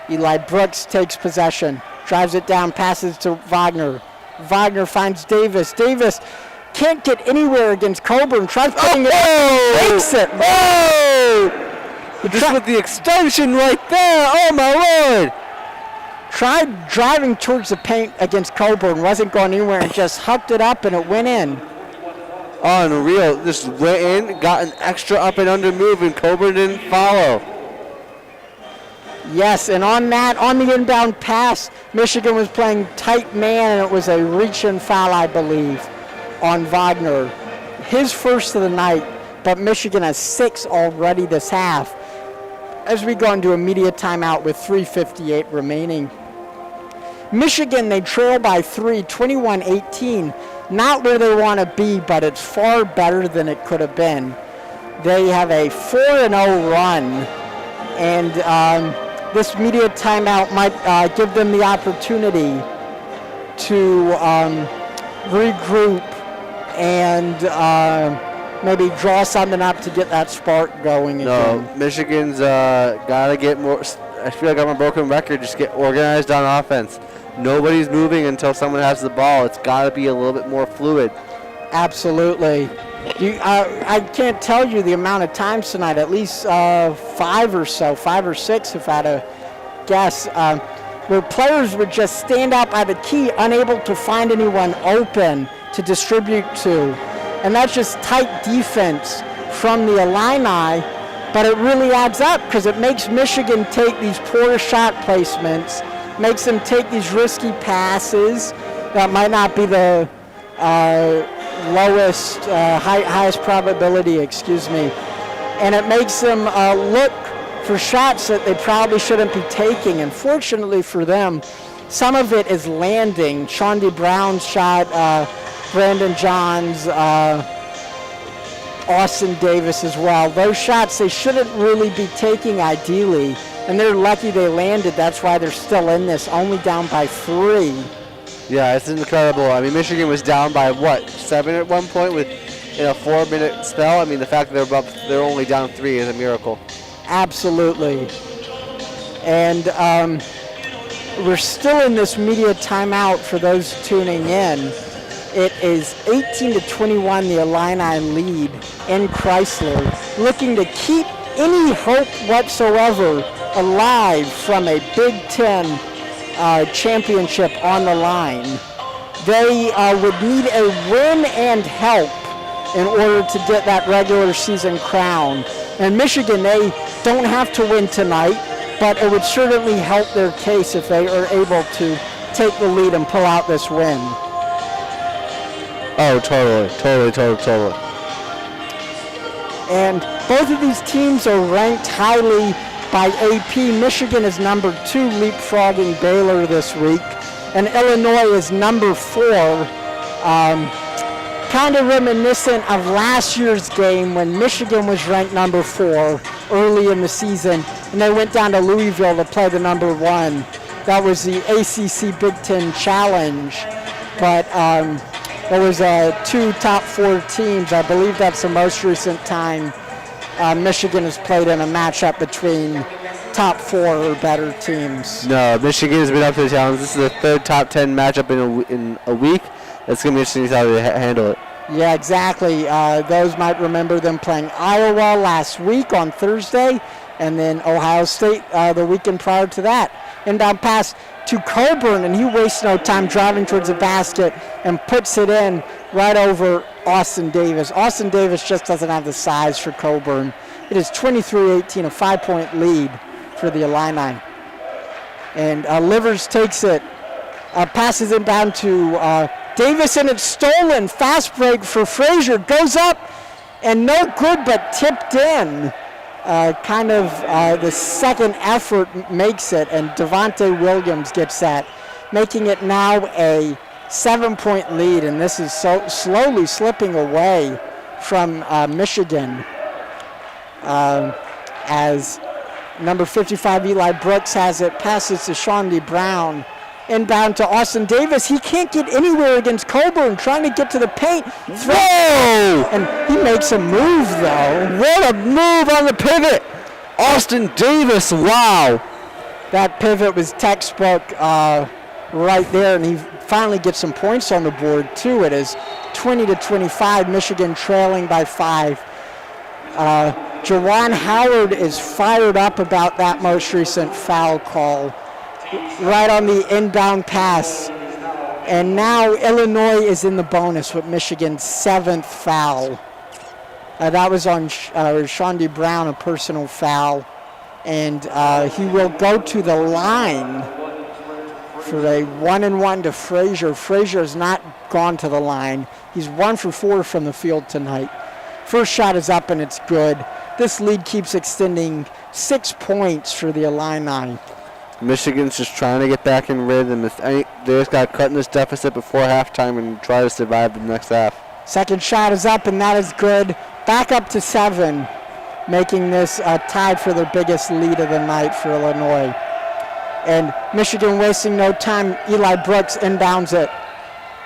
Eli Brooks takes possession, drives it down, passes to Wagner. Wagner finds Davis. Davis can't get anywhere against Coburn. Tries putting it up, makes it. Just with the extension right there. Oh, my Lord. Tried driving towards the paint against Coburn, wasn't going anywhere, and just hucked it up, and it went in. Unreal. Just went in, got an extra up and under move, and Coburn didn't follow. Yes, and on the inbound pass, Michigan was playing tight man, and it was a reach-in foul, I believe, on Wagner. His first of the night, but Michigan has 6 already this half. As we go into a media timeout with 3:58 remaining. Michigan, they trail by 3, 21-18. Not where they want to be, but it's far better than it could have been. They have a 4-0 run, and this media timeout might give them the opportunity to regroup and maybe draw something up to get that spark going again. No, Michigan's got to get more. I feel like I'm a broken record. Just get organized on offense. Nobody's moving until someone has the ball. It's got to be a little bit more fluid. Absolutely. I can't tell you the amount of times tonight, at least 5 or 6 if I had to guess, where players would just stand out by the key, unable to find anyone open to distribute to. And that's just tight defense from the Illini, but it really adds up because it makes Michigan take these poor shot placements, makes them take these risky passes that might not be the highest probability, and it makes them look for shots that they probably shouldn't be taking. And fortunately for them, some of it is landing. Shawnee Brown's shot, Brandon Johns, Austin Davis as well. Those shots they shouldn't really be taking ideally, and they're lucky they landed. That's why they're still in this, only down by 3. Yeah, it's incredible. I mean, Michigan was down by, 7 at one point in a 4-minute spell? I mean, the fact that they're only down 3 is a miracle. Absolutely. And we're still in this media timeout for those tuning in. It is 18-21, the Illini lead in Chrysler, looking to keep any hope whatsoever alive from a Big Ten championship on the line. They would need a win and help in order to get that regular season crown. And Michigan, they don't have to win tonight, but it would certainly help their case if they are able to take the lead and pull out this win. Oh, totally. And both of these teams are ranked highly by AP. Michigan is number 2, leapfrogging Baylor this week. And Illinois is number 4, kind of reminiscent of last year's game when Michigan was ranked number 4 early in the season, and they went down to Louisville to play the number 1. That was the ACC Big Ten Challenge. But there was 2 top 4 teams. I believe that's the most recent time Michigan has played in a matchup between top 4 or better teams. No, Michigan has been up to the challenge. This is the 3rd top 10 matchup in a week. It's going to be interesting to see how they handle it. Yeah, exactly. Those might remember them playing Iowa last week on Thursday, and then Ohio State the weekend prior to that. Inbound pass to Coburn, and he wastes no time driving towards the basket and puts it in right over Austin Davis. Austin Davis just doesn't have the size for Coburn. It is 23-18, a 5-point lead for the Illini. And Livers takes it, passes it down to Davis, and it's stolen. Fast break for Frazier. Goes up and no good, but tipped in. The second effort makes it, and Devontae Williams gets that, making it now a 7-point lead, and this is so slowly slipping away from Michigan as number 55 Eli Brooks has it, passes to Shawnee Brown, inbound to Austin Davis. He can't get anywhere against Coburn, trying to get to the paint. Whoa! And he makes a move, though. What a move on the pivot! Austin Davis, wow! That pivot was textbook right there, and he finally gets some points on the board, too. It is 20-25, Michigan trailing by 5. Jawan Howard is fired up about that most recent foul call, right on the inbound pass. And now Illinois is in the bonus with Michigan's 7th foul. That was on Shawnee Brown, a personal foul. And he will go to the line for a 1-and-1 to Frazier. Frazier has not gone to the line. He's 1 for 4 from the field tonight. First shot is up and it's good. This lead keeps extending 6 points for the Illini. Michigan's just trying to get back in rhythm. They just got to cut in this deficit before halftime and try to survive the next half. Second shot is up, and that is good. Back up to 7, making this tied for their biggest lead of the night for Illinois. And Michigan wasting no time. Eli Brooks inbounds it.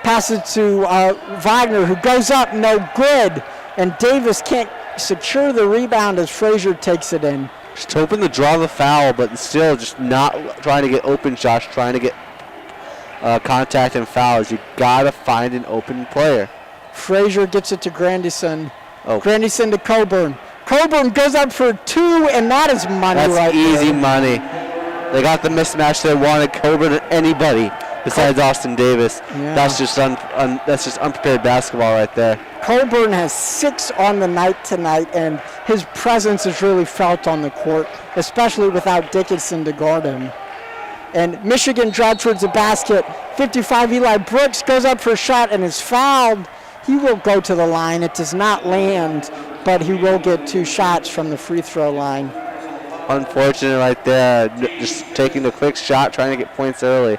Passes to Wagner, who goes up, no good. And Davis can't secure the rebound as Frazier takes it in. Just hoping to draw the foul, but still just not trying to get open shots, trying to get contact and fouls. You gotta find an open player. Frazier gets it to Grandison. Oh. Grandison to Coburn. Coburn goes up for 2, and that is money. That's right easy there. Money. They got the mismatch they wanted. Coburn and anybody besides Austin Davis. Yeah. That's just unprepared basketball right there. Coburn has 6 on the night tonight, and his presence is really felt on the court, especially without Dickinson to guard him. And Michigan drives towards the basket. 55 Eli Brooks goes up for a shot and is fouled. He will go to the line. It does not land, but he will get 2 shots from the free throw line. Unfortunate right there. Just taking the quick shot, trying to get points early.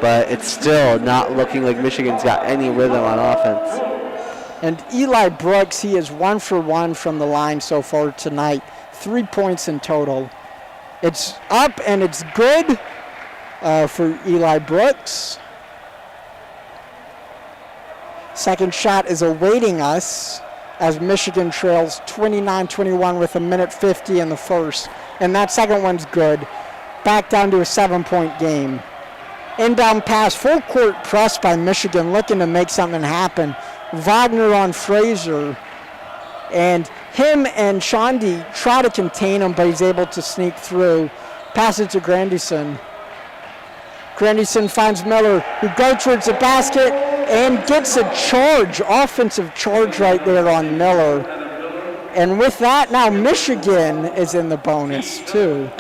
But it's still not looking like Michigan's got any rhythm on offense. And Eli Brooks, he is 1 for 1 from the line so far tonight. 3 points in total. It's up and it's good for Eli Brooks. Second shot is awaiting us as Michigan trails 29-21 with 1:50 in the first. And that second one's good. Back down to a 7-point game. Inbound pass, full court press by Michigan, looking to make something happen. Wagner on Frazier, and him and Shondi try to contain him, but he's able to sneak through. Pass it to Grandison. Grandison finds Miller, who goes towards the basket and gets a charge, offensive charge right there on Miller. And with that, now Michigan is in the bonus too.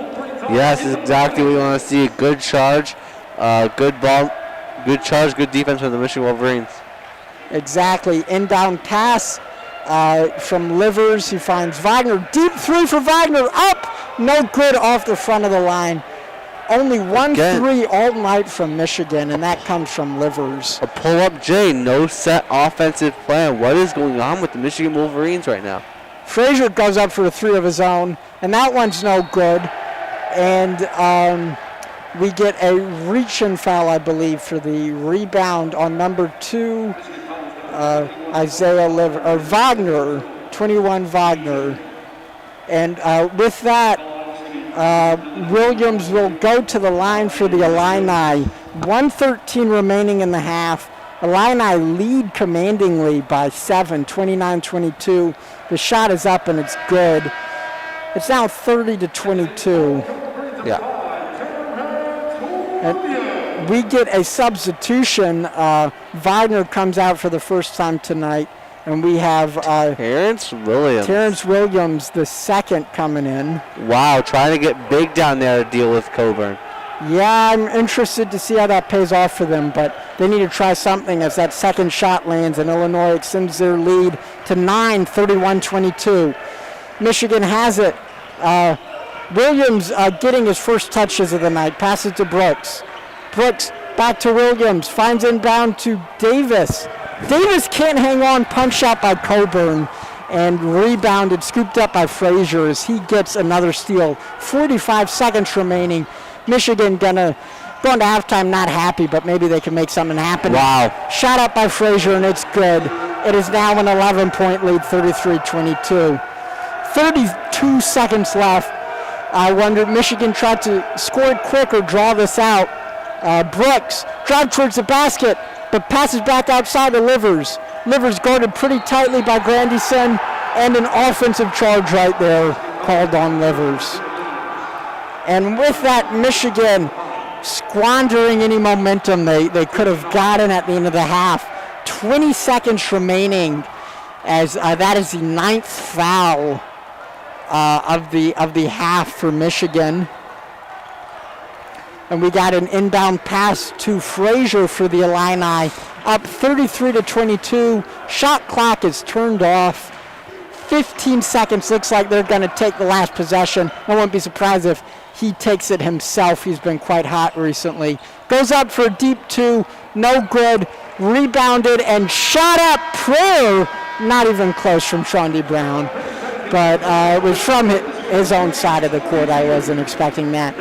Yes, that's exactly what we want to see. A good charge, good ball, good charge, good defense from the Michigan Wolverines. Exactly. Inbound pass from Livers. He finds Wagner. Deep 3 for Wagner. Up. No good off the front of the line. Only 1-3 all night from Michigan, and that comes from Livers. A pull-up J. No set offensive plan. What is going on with the Michigan Wolverines right now? Frazier goes up for a 3 of his own, and that one's no good. And we get a reach-in foul, I believe, for the rebound on number 2. Wagner, 21 Wagner. And with that, Williams will go to the line for the Illini. 1:13 remaining in the half. Illini lead commandingly by 7, 29-22. The shot is up and it's good. It's now 30-22. Yeah. And we get a substitution. Wagner comes out for the first time tonight, and we have Terrence Williams, the second, coming in. Wow, trying to get big down there to deal with Coburn. Yeah, I'm interested to see how that pays off for them, but they need to try something as that second shot lands and Illinois extends their lead to 9, 31-22. Michigan has it. Williams getting his first touches of the night, passes to Brooks. Brooks back to Williams, finds inbound to Davis. Davis can't hang on, punch shot by Coburn, and rebounded, scooped up by Frazier as he gets another steal. 45 seconds remaining. Michigan go into halftime not happy, but maybe they can make something happen. Wow. Shot up by Frazier, and it's good. It is now an 11-point lead, 33-22. 32 seconds left. I wonder, Michigan tried to score it quick or draw this out. Brooks drives towards the basket, but passes back outside to Livers. Livers guarded pretty tightly by Grandison, and an offensive charge right there called on Livers. And with that, Michigan squandering any momentum they could have gotten at the end of the half. 20 seconds remaining as that is the 9th foul of the half for Michigan. And we got an inbound pass to Frazier for the Illini, up 33-22. Shot clock is turned off. 15 seconds, looks like they're going to take the last possession. I won't be surprised if he takes it himself. He's been quite hot recently. Goes up for a deep two, no good. Rebounded and shot up. Prayer, not even close from Shawnee Brown. But it was from his own side of the court. I wasn't expecting that.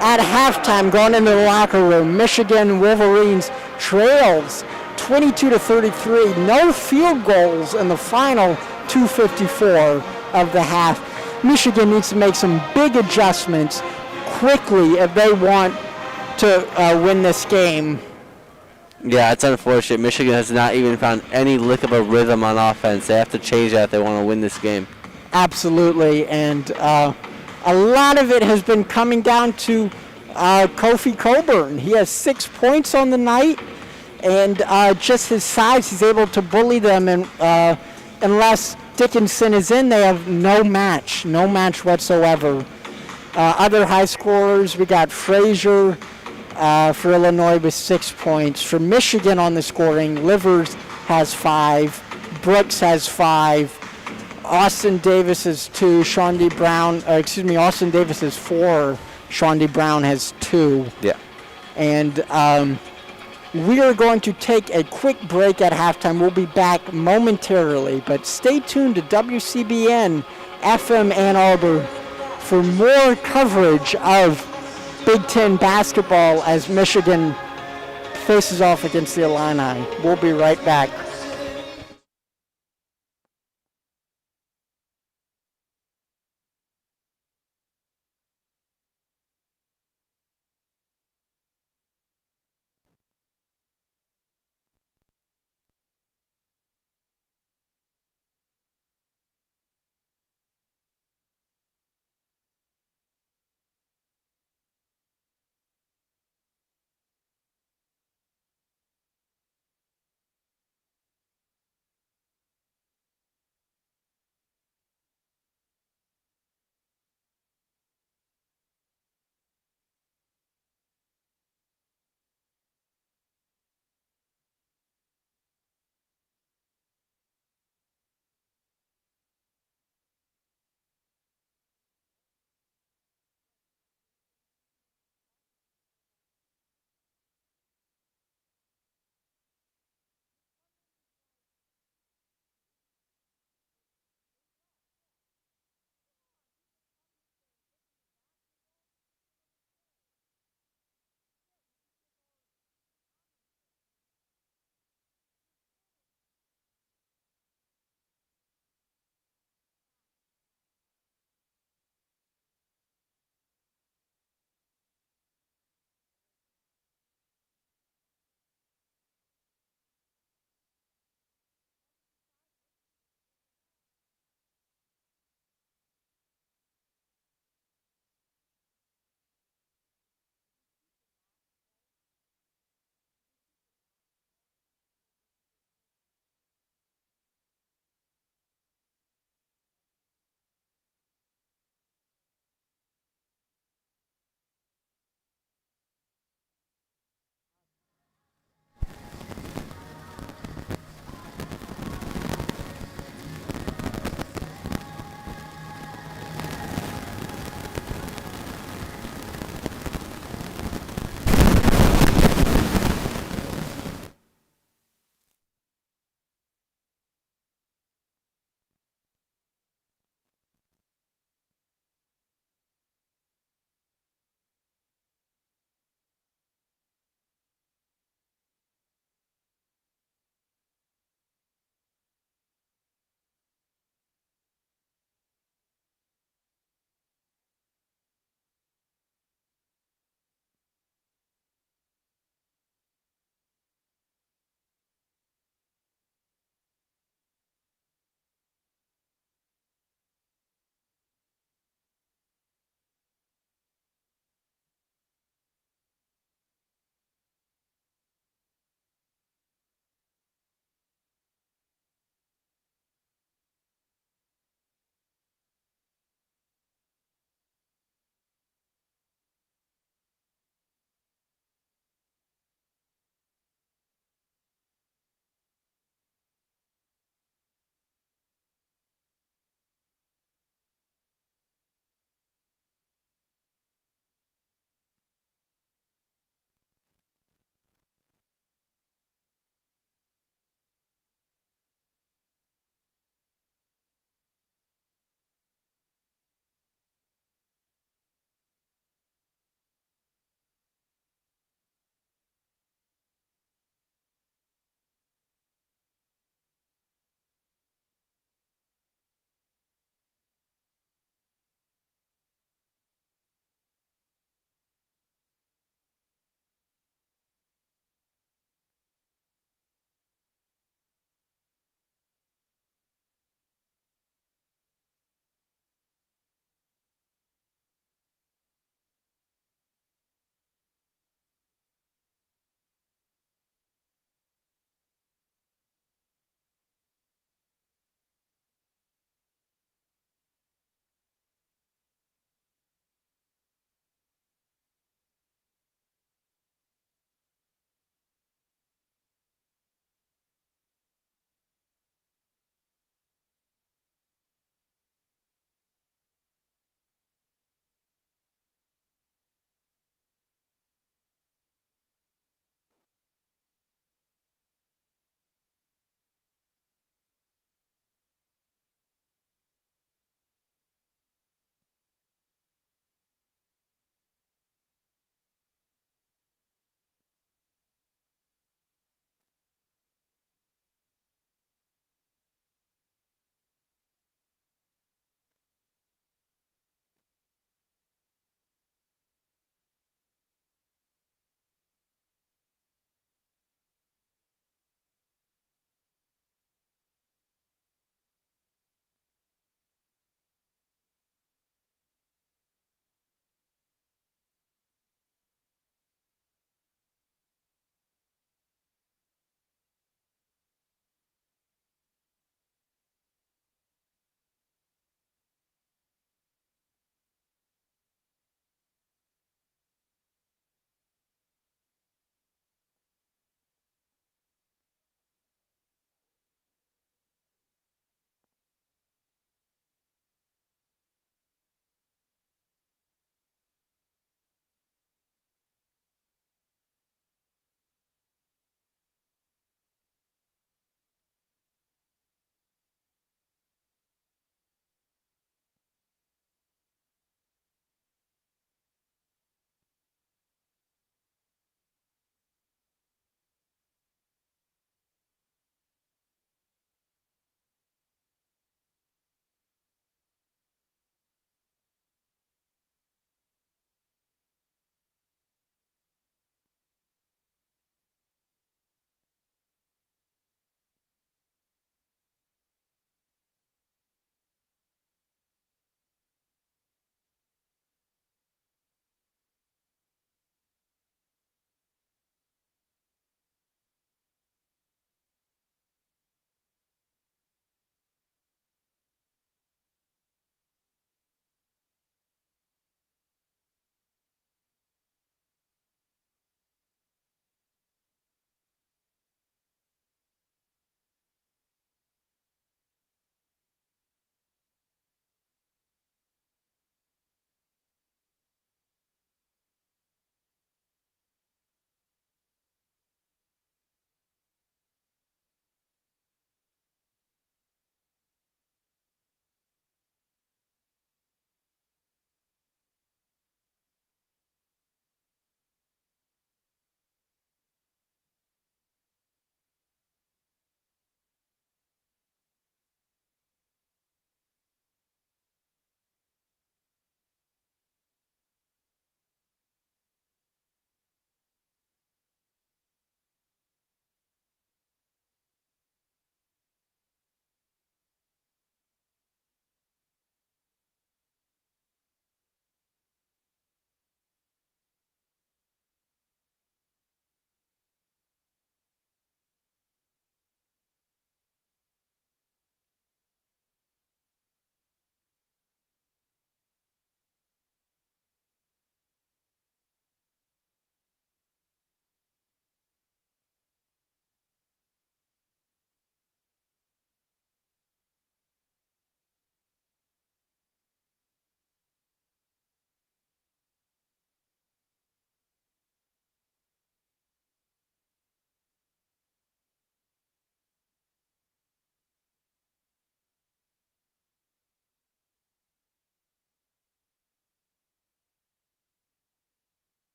At halftime, going into the locker room, Michigan Wolverines trails 22-33. No field goals in the final 2:54 of the half. Michigan needs to make some big adjustments quickly if they want to win this game. Yeah, it's unfortunate. Michigan has not even found any lick of a rhythm on offense. They have to change that if they want to win this game. Absolutely, and a lot of it has been coming down to Kofi Coburn. He has 6 points on the night, and just his size, he's able to bully them, and unless Dickinson is in, they have no match whatsoever. Other high scorers, we got Frazier for Illinois with 6 points. For Michigan on the scoring, Livers has 5, Brooks has 5, Austin Davis has 2, Austin Davis has 4, Shawnee Brown has 2. Yeah. And we are going to take a quick break at halftime. We'll be back momentarily, but stay tuned to WCBN FM Ann Arbor for more coverage of Big Ten basketball as Michigan faces off against the Illini. We'll be right back.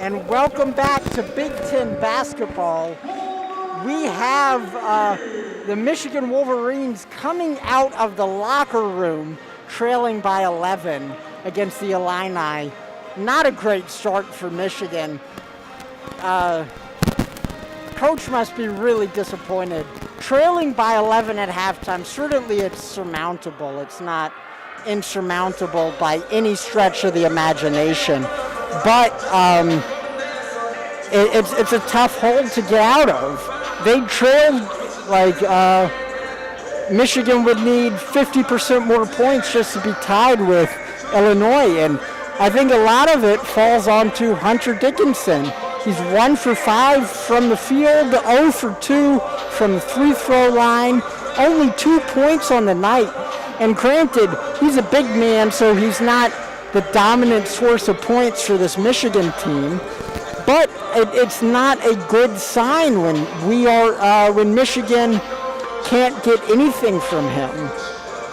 and welcome back to Big Ten basketball. We have the Michigan Wolverines coming out of the locker room trailing by 11 against the Illini. Not a great start for Michigan. Coach must be really disappointed. Trailing by 11 at halftime, certainly it's surmountable. It's not insurmountable by any stretch of the imagination. But it's a tough hole to get out of. They trailed, Michigan would need 50% more points just to be tied with Illinois. And I think a lot of it falls onto Hunter Dickinson. He's 1 for 5 from the field, 0 for 2 from the free throw line, only 2 points on the night. And granted, he's a big man, so he's not the dominant source of points for this Michigan team. But it's not a good sign when Michigan can't get anything from him.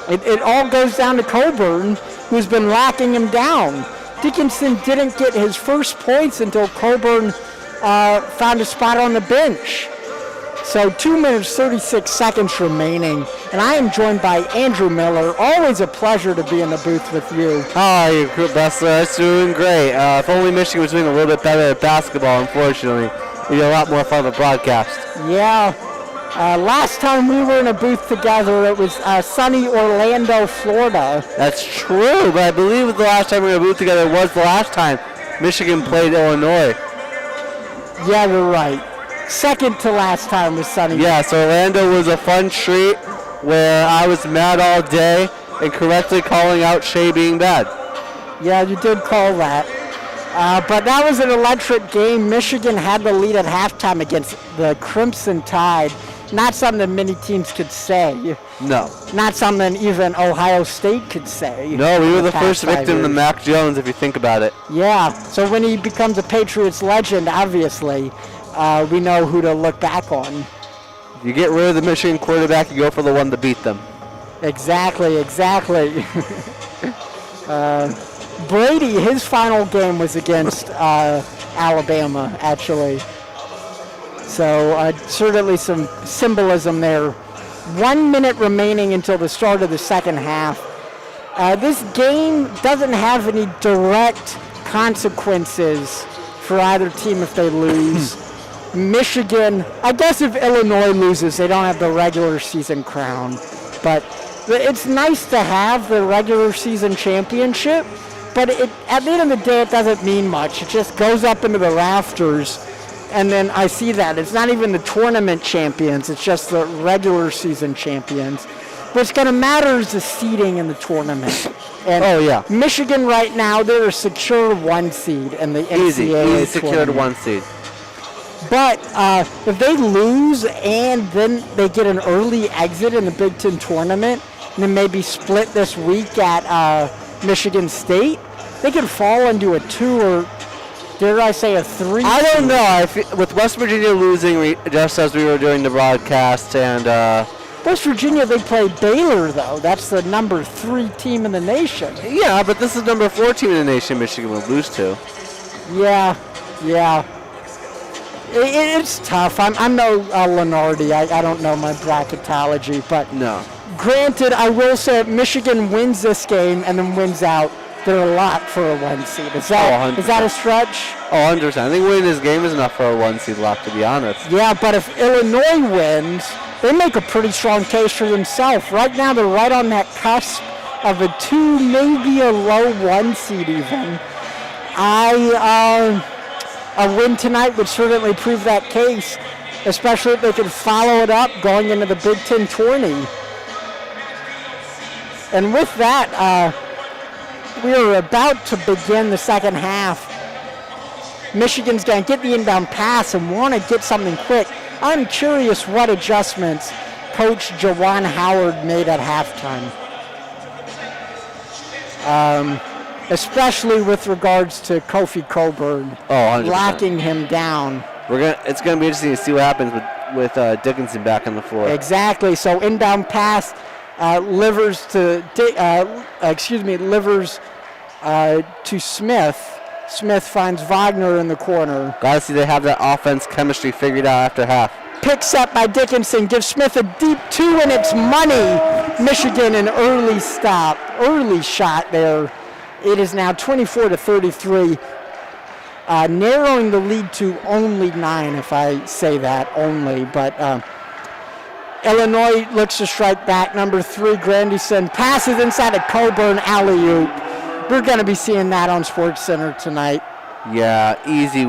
It all goes down to Coburn, who's been locking him down. Dickinson didn't get his first points until Coburn found a spot on the bench. So 2 minutes, 36 seconds remaining. And I am joined by Andrew Miller. Always a pleasure to be in the booth with you. How are you, Bessler? It's doing great. If only Michigan was doing a little bit better at basketball, unfortunately. It'd be a lot more fun to broadcast. Yeah. Last time we were in a booth together, it was sunny Orlando, Florida. That's true, but I believe the last time we were in a booth together was the last time Michigan played Illinois. Yeah, you're right. Second to last time was sunny. Yeah, so Orlando was a fun treat where I was mad all day and correctly calling out Shea being bad. Yeah, you did call that. But that was an electric game. Michigan had the lead at halftime against the Crimson Tide. Not something many teams could say. No. Not something even Ohio State could say. No, we were the first victim to Mac Jones, if you think about it. Yeah, so when he becomes a Patriots legend, obviously, we know who to look back on. You get rid of the Michigan quarterback, you go for the one to beat them. Exactly. Brady, his final game was against Alabama, actually. So certainly some symbolism there. 1 minute remaining until the start of the second half. This game doesn't have any direct consequences for either team if they lose. Michigan, I guess if Illinois loses, they don't have the regular season crown. But it's nice to have the regular season championship, but at the end of the day, it doesn't mean much. It just goes up into the rafters, and then I see that. It's not even the tournament champions, it's just the regular season champions. What's going to matter is the seeding in the tournament. And Michigan right now, they're a secure 1 seed in the NCAA Easy secured 1 seed. But if they lose and then they get an early exit in the Big Ten tournament, and then maybe split this week at Michigan State, they could fall into a 2 or, dare I say, a 3. I don't know. With West Virginia losing, just as we were doing the broadcast, and West Virginia, they play Baylor, though. That's the number 3 team in the nation. Yeah, but this is number 4 team in the nation Michigan would lose to. Yeah. It's tough. I'm no Lenardi. I don't know my bracketology, but no. Granted, I will say if Michigan wins this game and then wins out, they're a lot for a 1 seed. Is that a stretch? Oh, 100%. I think winning this game is enough for a 1 seed lock, to be honest. Yeah, but if Illinois wins, they make a pretty strong case for themselves. Right now, they're right on that cusp of a 2, maybe a low 1 seed even. A win tonight would certainly prove that case, especially if they could follow it up going into the Big Ten tourney. And with that, we are about to begin the second half. Michigan's going to get the inbound pass and want to get something quick. I'm curious what adjustments Coach Jawan Howard made at halftime. Especially with regards to Kofi Coburn locking him down. It's going to be interesting to see what happens with Dickinson back on the floor. Exactly. So inbound pass, Livers to Smith. Smith finds Wagner in the corner. Gotta see they have that offense chemistry figured out after half. Picks up by Dickinson, gives Smith a deep 2, and it's money. Michigan an early shot there. It is now 24-33, narrowing the lead to only 9, if I say that only. But Illinois looks to strike back. Number 3, Grandison passes inside to Coburn, alley-oop. We're going to be seeing that on SportsCenter tonight. Yeah, easy.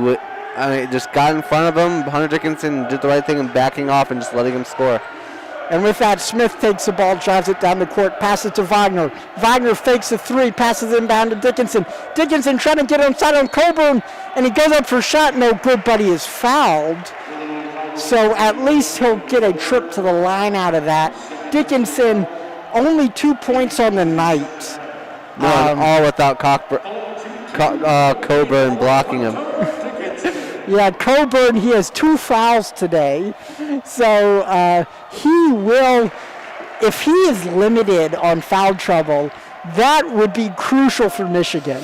Just got in front of him. Hunter Dickinson did the right thing in backing off and just letting him score. And with that, Smith takes the ball, drives it down the court, passes to Wagner. Wagner fakes a 3, passes inbound to Dickinson. Dickinson trying to get inside on Coburn, and he goes up for a shot. No good, but he is fouled. So at least he'll get a trip to the line out of that. Dickinson, only 2 points on the night. All without Coburn blocking him. Yeah, Coburn, he has 2 fouls today. So he will, if he is limited on foul trouble, that would be crucial for Michigan.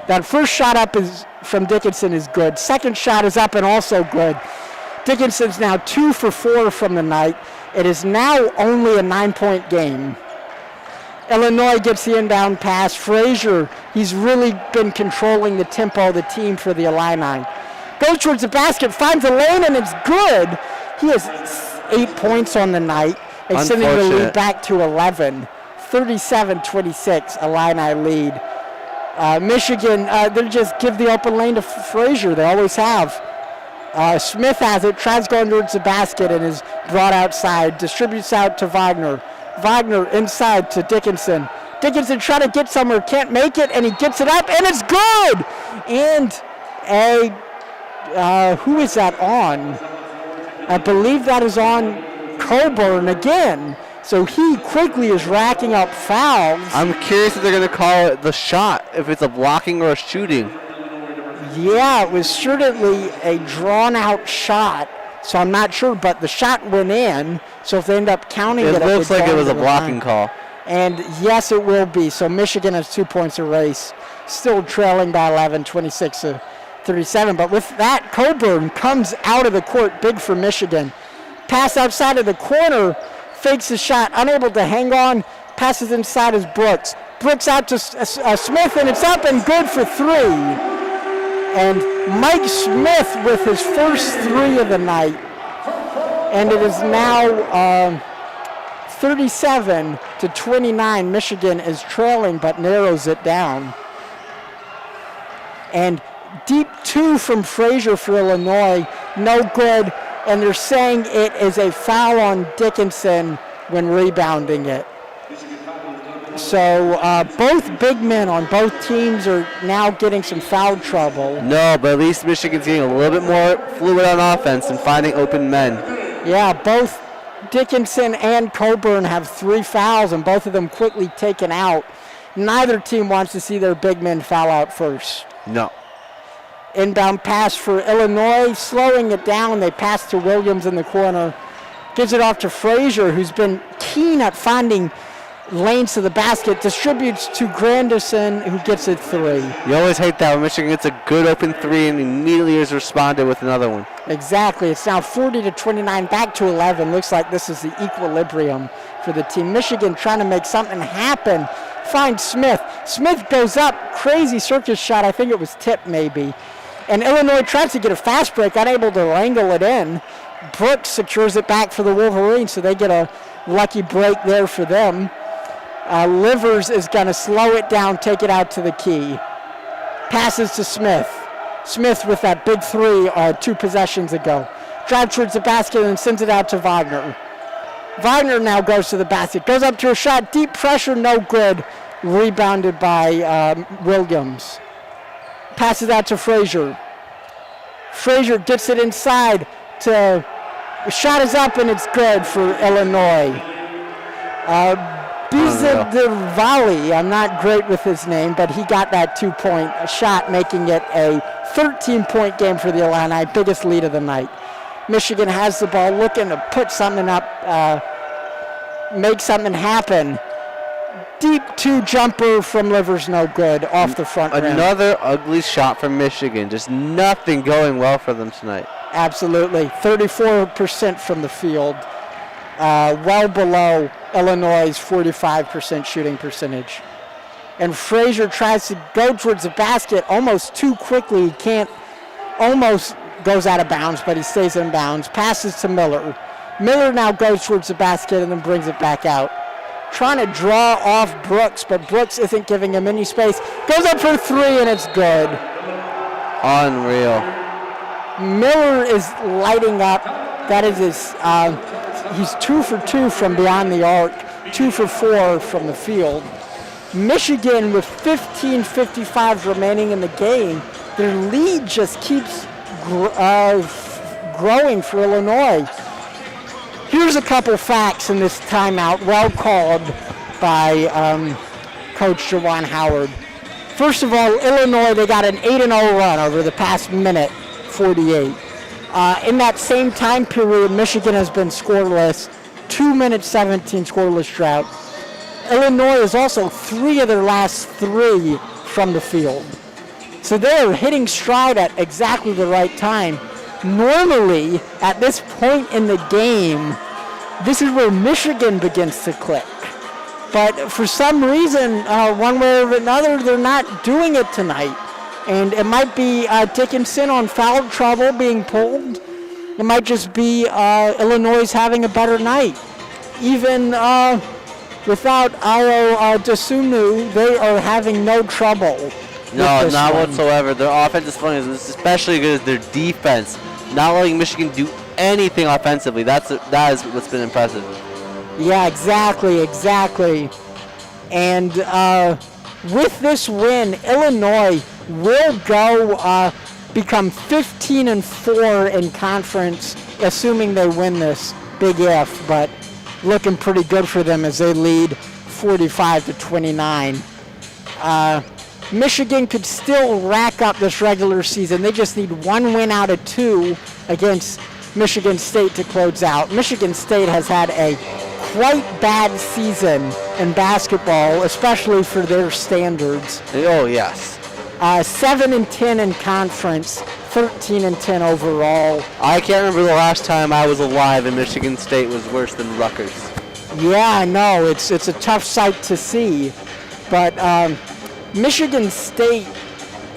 That first shot up from Dickinson is good. Second shot is up and also good. Dickinson's now 2 for 4 from the night. It is now only a 9-point game. Illinois gets the inbound pass. Frazier, he's really been controlling the tempo of the team for the Illini. Goes towards the basket, finds a lane, and it's good. He has 8 points on the night, extending the lead back to 11. 37-26, Illini lead. Michigan, they just give the open lane to Frazier. They always have. Smith has it, tries going towards the basket, and is brought outside. Distributes out to Wagner. Wagner inside to Dickinson. Dickinson trying to get somewhere, can't make it, and he gets it up, and it's good! And who is that on? I believe that is on Coburn again. So he quickly is racking up fouls. I'm curious if they're going to call it the shot, if it's a blocking or a shooting. Yeah, it was certainly a drawn-out shot, so I'm not sure, but the shot went in, so if they end up counting it... It looks like it was a blocking call. And yes, it will be. So Michigan has 2 points erased, still trailing by 11, 26-37. But with that, Coburn comes out of the court, big for Michigan. Pass outside of the corner, fakes the shot, unable to hang on, passes inside as Brooks. Brooks out to Smith, and it's up and good for 3. And Mike Smith with his first 3 of the night. And it is now 37-29. Michigan is trailing but narrows it down. And deep 2 from Frazier for Illinois, no good. And they're saying it is a foul on Dickinson when rebounding it. So both big men on both teams are now getting some foul trouble. No, but at least Michigan's getting a little bit more fluid on offense and finding open men. Yeah, both Dickinson and Coburn have 3 fouls, and both of them quickly taken out. Neither team wants to see their big men foul out first. No. Inbound pass for Illinois, slowing it down. They pass to Williams in the corner. Gives it off to Frazier, who's been keen at finding lanes to the basket, distributes to Grandison, who gets it 3. You always hate that when Michigan gets a good open 3 and immediately is responded with another one. Exactly. It's now 40-29, back to 11. Looks like this is the equilibrium for the team. Michigan trying to make something happen. Finds Smith. Smith goes up, crazy circus shot. I think it was tipped maybe. And Illinois tries to get a fast break, unable to wrangle it in. Brooks secures it back for the Wolverines, so they get a lucky break there for them. Livers is going to slow it down, take it out to the key. Passes to Smith. Smith with that big 3 2 possessions ago. Drive towards the basket and sends it out to Wagner. Wagner now goes to the basket. Goes up to a shot. Deep pressure, no good. Rebounded by Williams. Passes out to Frazier. Frazier gets it inside to... Shot is up and it's good for Illinois. Bizadivali, I'm not great with his name, but he got that 2-point shot, making it a 13-point game for the Illini, biggest lead of the night. Michigan has the ball, looking to put something up, make something happen. deep 2 jumper from Livers, no good, off the front rim. Another ugly shot from Michigan. Just nothing going well for them tonight. Absolutely. 34% from the field. Well below Illinois' 45% shooting percentage. And Frazier tries to go towards the basket almost too quickly. He can't, almost goes out of bounds, but he stays in bounds. Passes to Miller. Miller now goes towards the basket and then brings it back out. Trying to draw off Brooks, but Brooks isn't giving him any space. Goes up for 3 and it's good. Unreal. Miller is lighting up. That is his, he's 2 for 2 from beyond the arc, 2 for 4 from the field. Michigan, with 15:55 remaining in the game, their lead just keeps growing for Illinois. Here's a couple facts in this timeout, well called by Coach Jawan Howard. First of all, Illinois, they got an 8-0 run over the past minute 48. In that same time period, Michigan has been scoreless, 2 minutes 17 scoreless drought. Illinois is also 3 of their last 3 from the field. So they're hitting stride at exactly the right time. Normally, at this point in the game, this is where Michigan begins to click. But for some reason, one way or another, they're not doing it tonight. And it might be Dickinson on foul trouble being pulled. It might just be Illinois having a better night. Even without Ayo Desunu, they are having no trouble. No, not whatsoever. Their offensive line is especially good as their defense. Not letting Michigan do anything offensively. That is what's been impressive. Yeah, exactly. And with this win, Illinois will go become 15-4 in conference, assuming they win this. Big if, but looking pretty good for them as they lead 45-29. Michigan could still rack up this regular season. They just need 1 win out of 2 against Michigan State to close out. Michigan State has had a quite bad season in basketball, especially for their standards. Oh, yes. 7-10 in conference, 13-10 overall. I can't remember the last time I was alive and Michigan State was worse than Rutgers. Yeah, I know. It's a tough sight to see. But Michigan State,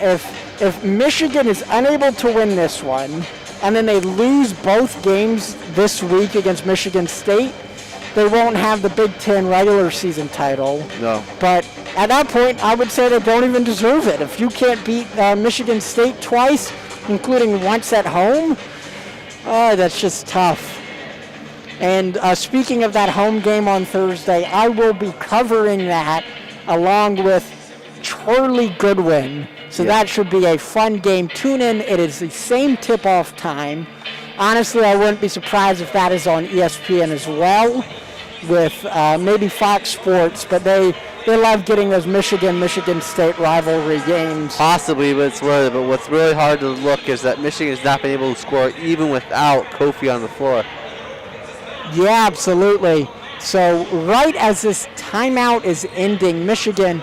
if Michigan is unable to win this one, and then they lose both games this week against Michigan State, they won't have the Big Ten regular season title. No. But at that point, I would say they don't even deserve it. If you can't beat Michigan State twice, including once at home, that's just tough. And speaking of that home game on Thursday, I will be covering that along with Charlie Goodwin. So that should be a fun game. Tune in. It is the same tip-off time. Honestly, I wouldn't be surprised if that is on ESPN as well with maybe Fox Sports, but they love getting those Michigan State rivalry games. Possibly, but it's worth it. But what's really hard to look is that Michigan has not been able to score even without Kofi on the floor. Yeah, absolutely. So right as this timeout is ending, Michigan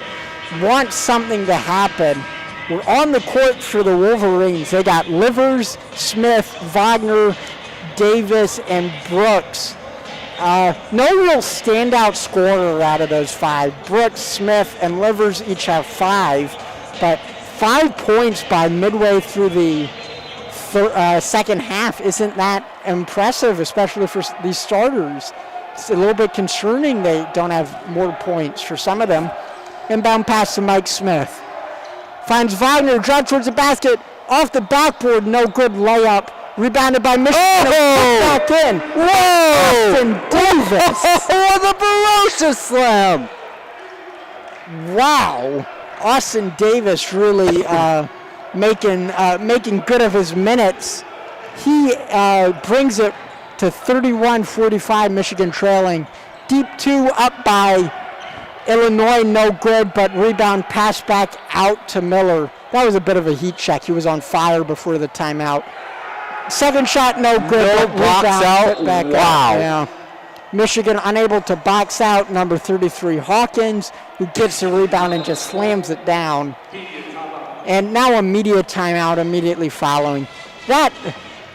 wants something to happen. We're on the court for the Wolverines. They got Livers, Smith, Wagner, Davis, and Brooks. No real standout scorer out of those 5. Brooks, Smith, and Livers each have 5, but 5 points by midway through the second half isn't that impressive, especially for these starters. It's a little bit concerning they don't have more points for some of them. Inbound pass to Mike Smith. Finds Wagner, drive towards the basket, off the backboard, no good layup. Rebounded by Michigan. Oh! Back in. Whoa! Austin Davis. Oh, the Barossa slam! Wow. Austin Davis really making good of his minutes. He brings it to 31-45, Michigan trailing. Deep 2 up by Illinois, no good, but rebound pass back out to Miller. That was a bit of a heat check. He was on fire before the timeout. Second shot, no good. No blocks out. Back wow. out. Yeah. Michigan unable to box out number 33 Hawkins, who gets the rebound and just slams it down. And now a media timeout immediately following. That,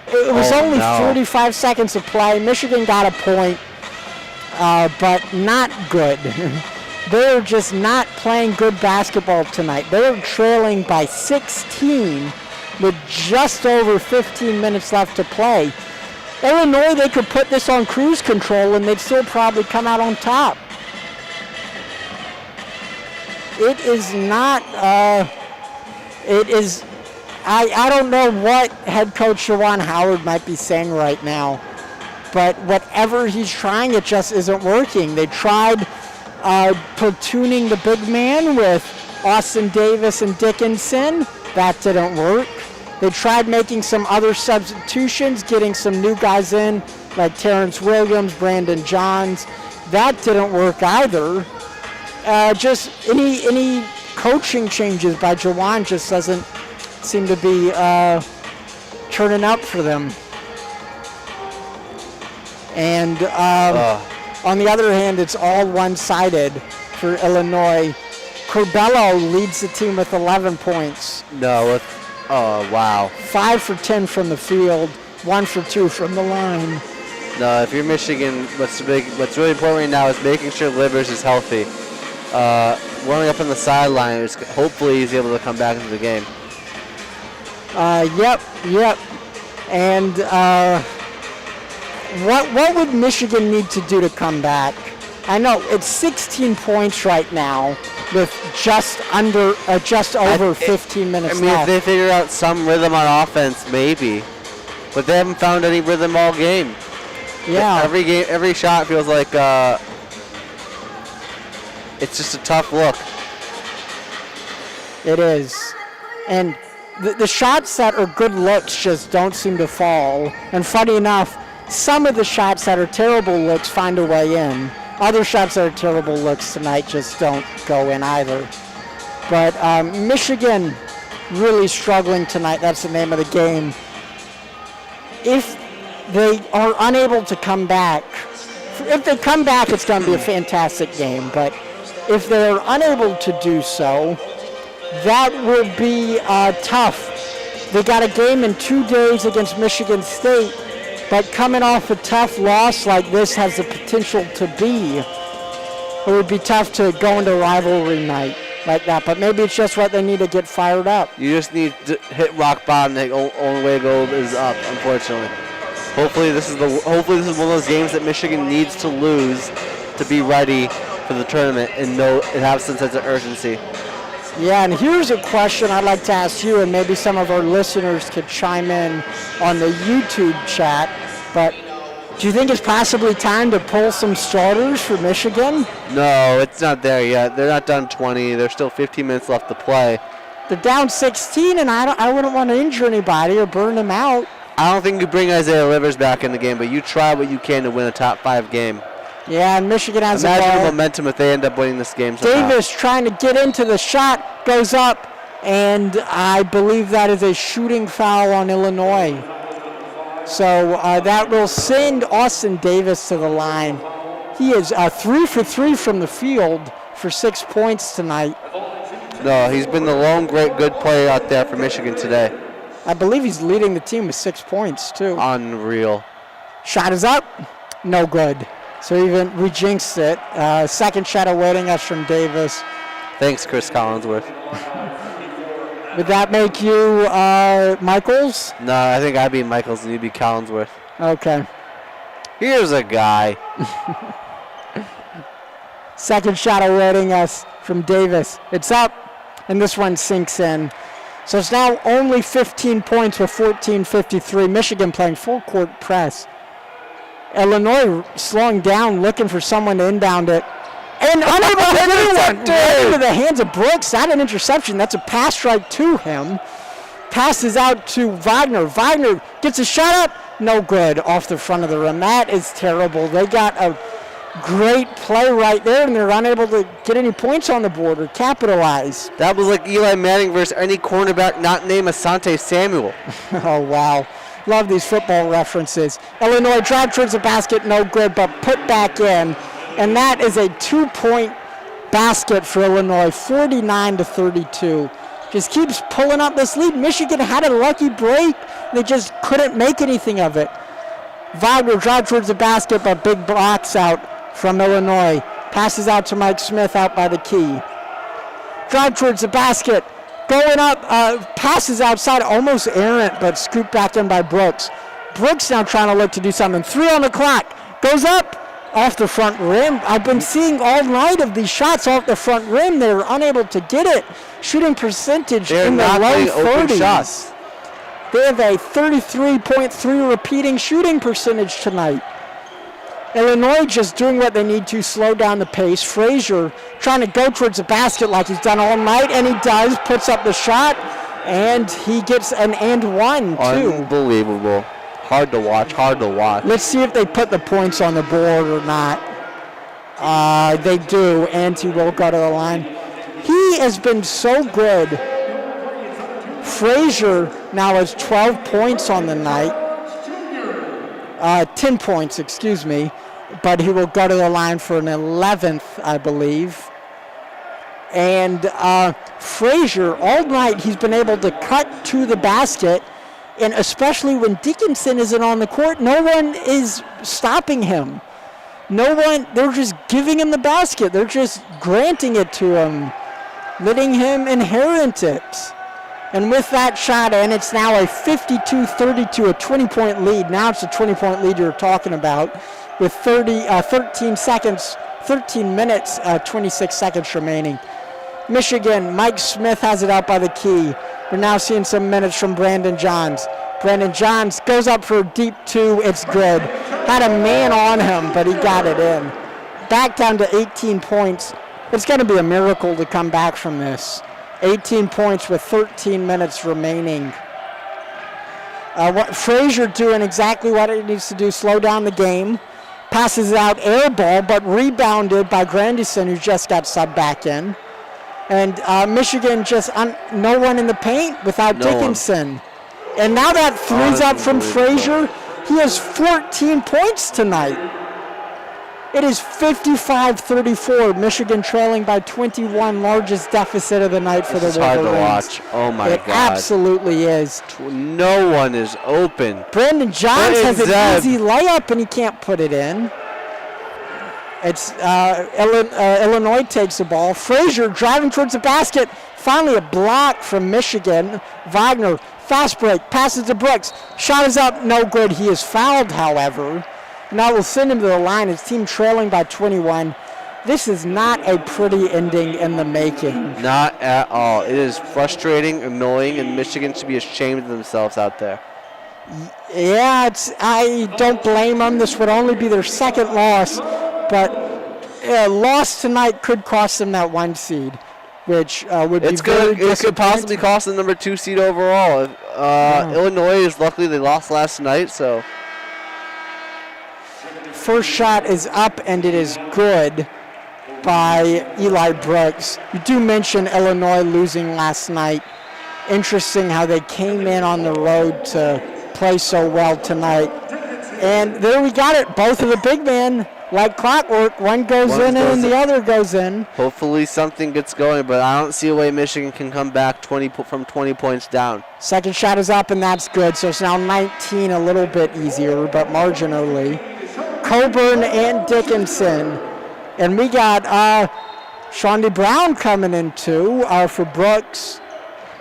it was only 45 seconds of play. Michigan got a point, but not good. They're just not playing good basketball tonight. They're trailing by 16 with just over 15 minutes left to play. Illinois, they could put this on cruise control and they'd still probably come out on top. It is not, I don't know what head coach Juwan Howard might be saying right now, but whatever he's trying, it just isn't working. They tried platooning the big man with Austin Davis and Dickinson. That didn't work. They tried making some other substitutions, getting some new guys in, like Terrence Williams, Brandon Johns. That didn't work either. Just any coaching changes by Juwan just doesn't seem to be turning up for them. And on the other hand, it's all one-sided for Illinois. Corbello leads the team with 11 points. Oh, wow. 5 for 10 from the field, 1 for 2 from the line. No, if you're Michigan, what's really important right now is making sure Livers is healthy. Warming up on the sideline, hopefully he's able to come back into the game. Yep. And what would Michigan need to do to come back? I know it's 16 points right now with just over 15 minutes left. If they figure out some rhythm on offense, maybe. But they haven't found any rhythm all game. Yeah. Every shot feels like it's just a tough look. It is. And the shots that are good looks just don't seem to fall. And funny enough, some of the shots that are terrible looks find a way in. Other shots that are terrible looks tonight just don't go in either. But Michigan really struggling tonight. That's the name of the game. If they are unable to come back, if they come back, it's going to be a fantastic game. But if they're unable to do so, that will be tough. They got a game in 2 days against Michigan State. But coming off a tough loss like this has the potential to be, it would be tough to go into rivalry night like that. But maybe it's just what they need to get fired up. You just need to hit rock bottom. The only way to go is up, unfortunately. Hopefully this is one of those games that Michigan needs to lose to be ready for the tournament and have some sense of urgency. Yeah, and here's a question I'd like to ask you, and maybe some of our listeners could chime in on the YouTube chat. But do you think it's possibly time to pull some starters for Michigan? No, it's not there yet. They're not done 20. There's still 15 minutes left to play. They're down 16, and I wouldn't want to injure anybody or burn them out. I don't think you bring Isaiah Livers back in the game, but you try what you can to win a top 5 game. Yeah, and Michigan has Imagine the ball. The momentum if they end up winning this game somehow. Davis trying to get into the shot, goes up, and I believe that is a shooting foul on Illinois. So that will send Austin Davis to the line. He is 3 for 3 from the field for 6 points tonight. No, he's been the lone great good player out there for Michigan today. I believe he's leading the team with 6 points, too. Unreal. Shot is up. No good. So even we jinxed it. Second shot awaiting us from Davis. Thanks, Chris Collinsworth. Would that make you Michaels? No, I think I'd be Michaels and you'd be Collinsworth. Okay. Here's a guy. Second shot awaiting us from Davis. It's up, and this one sinks in. So it's now only 15 points with 14:53. Michigan playing full court press. Illinois slowing down, looking for someone to inbound it. And unable to hit one. Right into the hands of Brooks. Not an interception. That's a pass right to him. Passes out to Wagner. Wagner gets a shot up. No good off the front of the rim. That is terrible. They got a great play right there, and they're unable to get any points on the board or capitalize. That was like Eli Manning versus any cornerback not named Asante Samuel. Oh, wow. Love these football references. Illinois drive towards the basket, no good, but put back in. And that is a 2-point basket for Illinois, 49-32. Just keeps pulling up this lead. Michigan had a lucky break. They just couldn't make anything of it. Wagner drive towards the basket, but big blocks out from Illinois. Passes out to Mike Smith out by the key. Drive towards the basket. Going up, passes outside, almost errant, but scooped back in by Brooks. Brooks now trying to look to do something. 3 on the clock. Goes up off the front rim. I've been seeing all night of these shots off the front rim. They were unable to get it. Shooting percentage in the low 30s. Shots. They have a 33.3 repeating shooting percentage tonight. Illinois just doing what they need to, slow down the pace. Frazier trying to go towards the basket like he's done all night, and he does, puts up the shot, and he gets an and one, too. Unbelievable. Hard to watch, hard to watch. Let's see if they put the points on the board or not. They do, and he will go to the line. He has been so good. Frazier now has 12 points on the night. 10 points, excuse me, but he will go to the line for an 11th, I believe. And Frazier, all night, he's been able to cut to the basket, and especially when Dickinson isn't on the court, no one is stopping him. No one, they're just giving him the basket. They're just granting it to him, letting him inherit it. And with that shot in, it's now a 52-32, a 20-point lead. Now it's a 20-point lead you're talking about with 13 minutes, 26 seconds remaining. Michigan, Mike Smith has it out by the key. We're now seeing some minutes from Brandon Johns. Brandon Johns goes up for a deep 2. It's good. Had a man on him, but he got it in. Back down to 18 points. It's going to be a miracle to come back from this. 18 points with 13 minutes remaining. Frazier doing exactly what he needs to do, slow down the game. Passes it out, air ball, but rebounded by Grandison, who just got subbed back in. And Michigan just no one in the paint without Dickinson. And now that three's up from Frazier. He has 14 points tonight. It is 55-34. Michigan trailing by 21, largest deficit of the night for the Wolverines. Hard to watch. Oh my God! It absolutely is. No one is open. Brandon Johns has an easy layup and he can't put it in. It's Illinois takes the ball. Frazier driving towards the basket. Finally a block from Michigan. Wagner, fast break, passes to Brooks. Shot is up, no good. He is fouled, however. Now we'll send him to the line. His team trailing by 21. This is not a pretty ending in the making. Not at all. It is frustrating, annoying, and Michigan should be ashamed of themselves out there. Yeah, I don't blame them. This would only be their second loss, but a loss tonight could cost them that 1 seed, which would be very disappointing. It could possibly cost them number 2 seed overall. Illinois is luckily they lost last night, so. First shot is up, and it is good by Eli Brooks. You do mention Illinois losing last night. Interesting how they came in on the road to play so well tonight. And there we got it. Both of the big men, like clockwork, one goes in and the other goes in. Hopefully something gets going, but I don't see a way Michigan can come back from 20 points down. Second shot is up, and that's good. So it's now 19, a little bit easier, but marginally. Coburn and Dickinson. And we got Shawnee Brown coming in too for Brooks.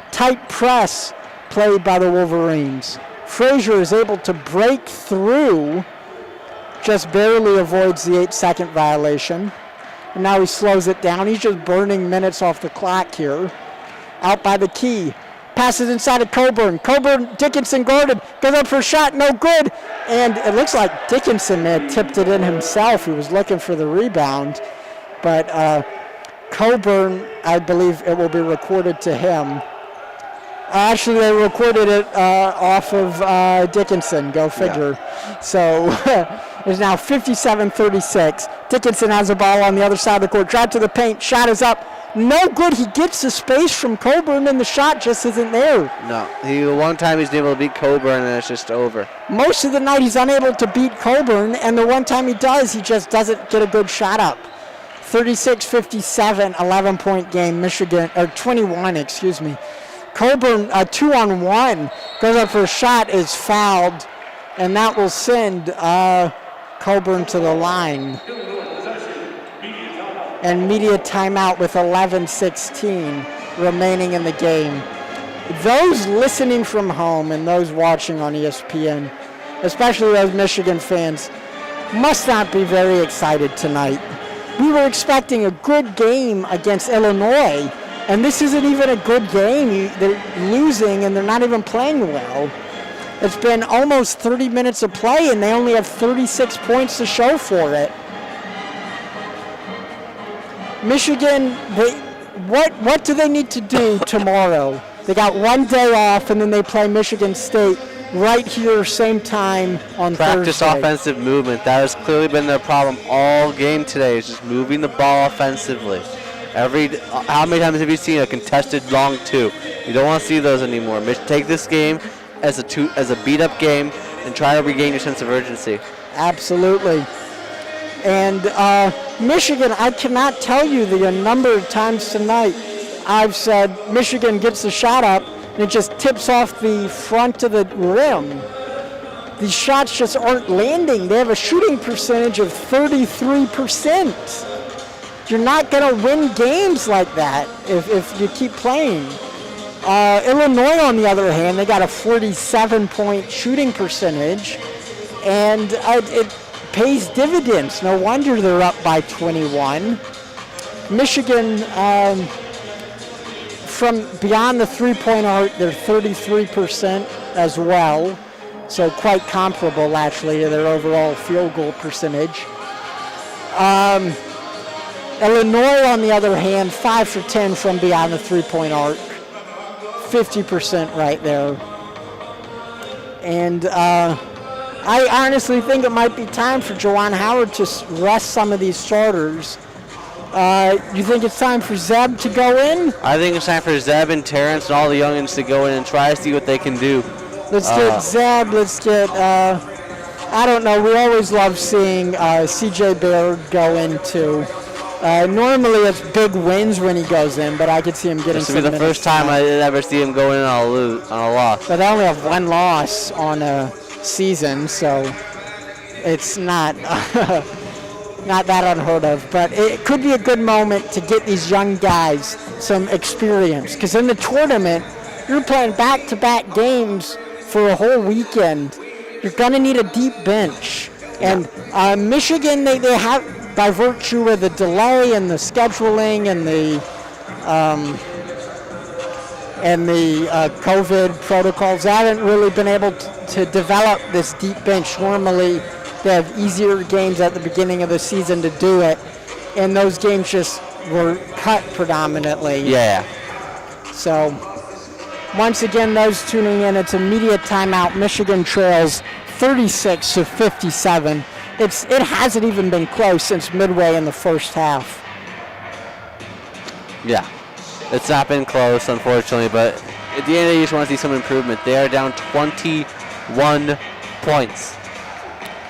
Tight press played by the Wolverines. Frazier is able to break through, just barely avoids the 8-second violation. And now he slows it down. He's just burning minutes off the clock here. Out by the key. Passes inside of Coburn. Coburn, Dickinson guarded. Goes up for a shot, no good. And it looks like Dickinson may have tipped it in himself. He was looking for the rebound. But Coburn, I believe it will be recorded to him. Actually, they recorded it off of Dickinson. Go figure. Yeah. So it's now 57-36. Dickinson has the ball on the other side of the court. Drive to the paint. Shot is up. No good. He gets the space from Coburn, and the shot just isn't there. No. One time he's been able to beat Coburn, and it's just over. Most of the night he's unable to beat Coburn, and the one time he does, he just doesn't get a good shot up. 36-57, 11-point game. Michigan, or 21, excuse me. Coburn, 2-on-1, goes up for a shot, is fouled, and that will send Coburn to the line. And media timeout with 11:16 remaining in the game. Those listening from home and those watching on ESPN, especially those Michigan fans, must not be very excited tonight. We were expecting a good game against Illinois, and this isn't even a good game. They're losing, and they're not even playing well. It's been almost 30 minutes of play, and they only have 36 points to show for it. Michigan, what do they need to do tomorrow? They got one day off, and then they play Michigan State right here, same time on Practice Thursday. Offensive movement. That has clearly been their problem all game today, is just moving the ball offensively. How many times have you seen a contested long two? You don't want to see those anymore. Take this game as a beat-up game and try to regain your sense of urgency. Absolutely. And Michigan, I cannot tell you the number of times tonight I've said Michigan gets the shot up and it just tips off the front of the rim. These shots just aren't landing. They have a shooting percentage of 33%. You're not going to win games like that if you keep playing. Illinois, on the other hand, they got a 47-point shooting percentage, and it pays dividends. No wonder they're up by 21. Michigan, from beyond the three-point arc, they're 33% as well, so quite comparable, actually, to their overall field goal percentage. Illinois, on the other hand, 5 for 10 from beyond the three-point arc, 50% right there. And I honestly think it might be time for Juwan Howard to rest some of these starters. You think it's time for Zeb to go in? I think it's time for Zeb and Terrence and all the youngins to go in and try to see what they can do. Let's get Zeb. Let's get, I don't know, we always love seeing C.J. Baird go in too. Normally it's big wins when he goes in, but I could see him getting some minutes. This will be the first time I ever see him go in on a loss. But they only have one loss on a season, so it's not not that unheard of. But it could be a good moment to get these young guys some experience, because in the tournament, you're playing back-to-back games for a whole weekend. You're going to need a deep bench. And Michigan, they have, by virtue of the delay and the scheduling and the COVID protocols, they haven't really been able to develop this deep bench. Normally, they have easier games at the beginning of the season to do it, and those games just were cut predominantly. Yeah. So, once again, those tuning in, it's immediate timeout. Michigan trails 36-57. It hasn't even been close since midway in the first half. Yeah, it's not been close, unfortunately, but at the end of the day, you just want to see some improvement. They are down 21 points.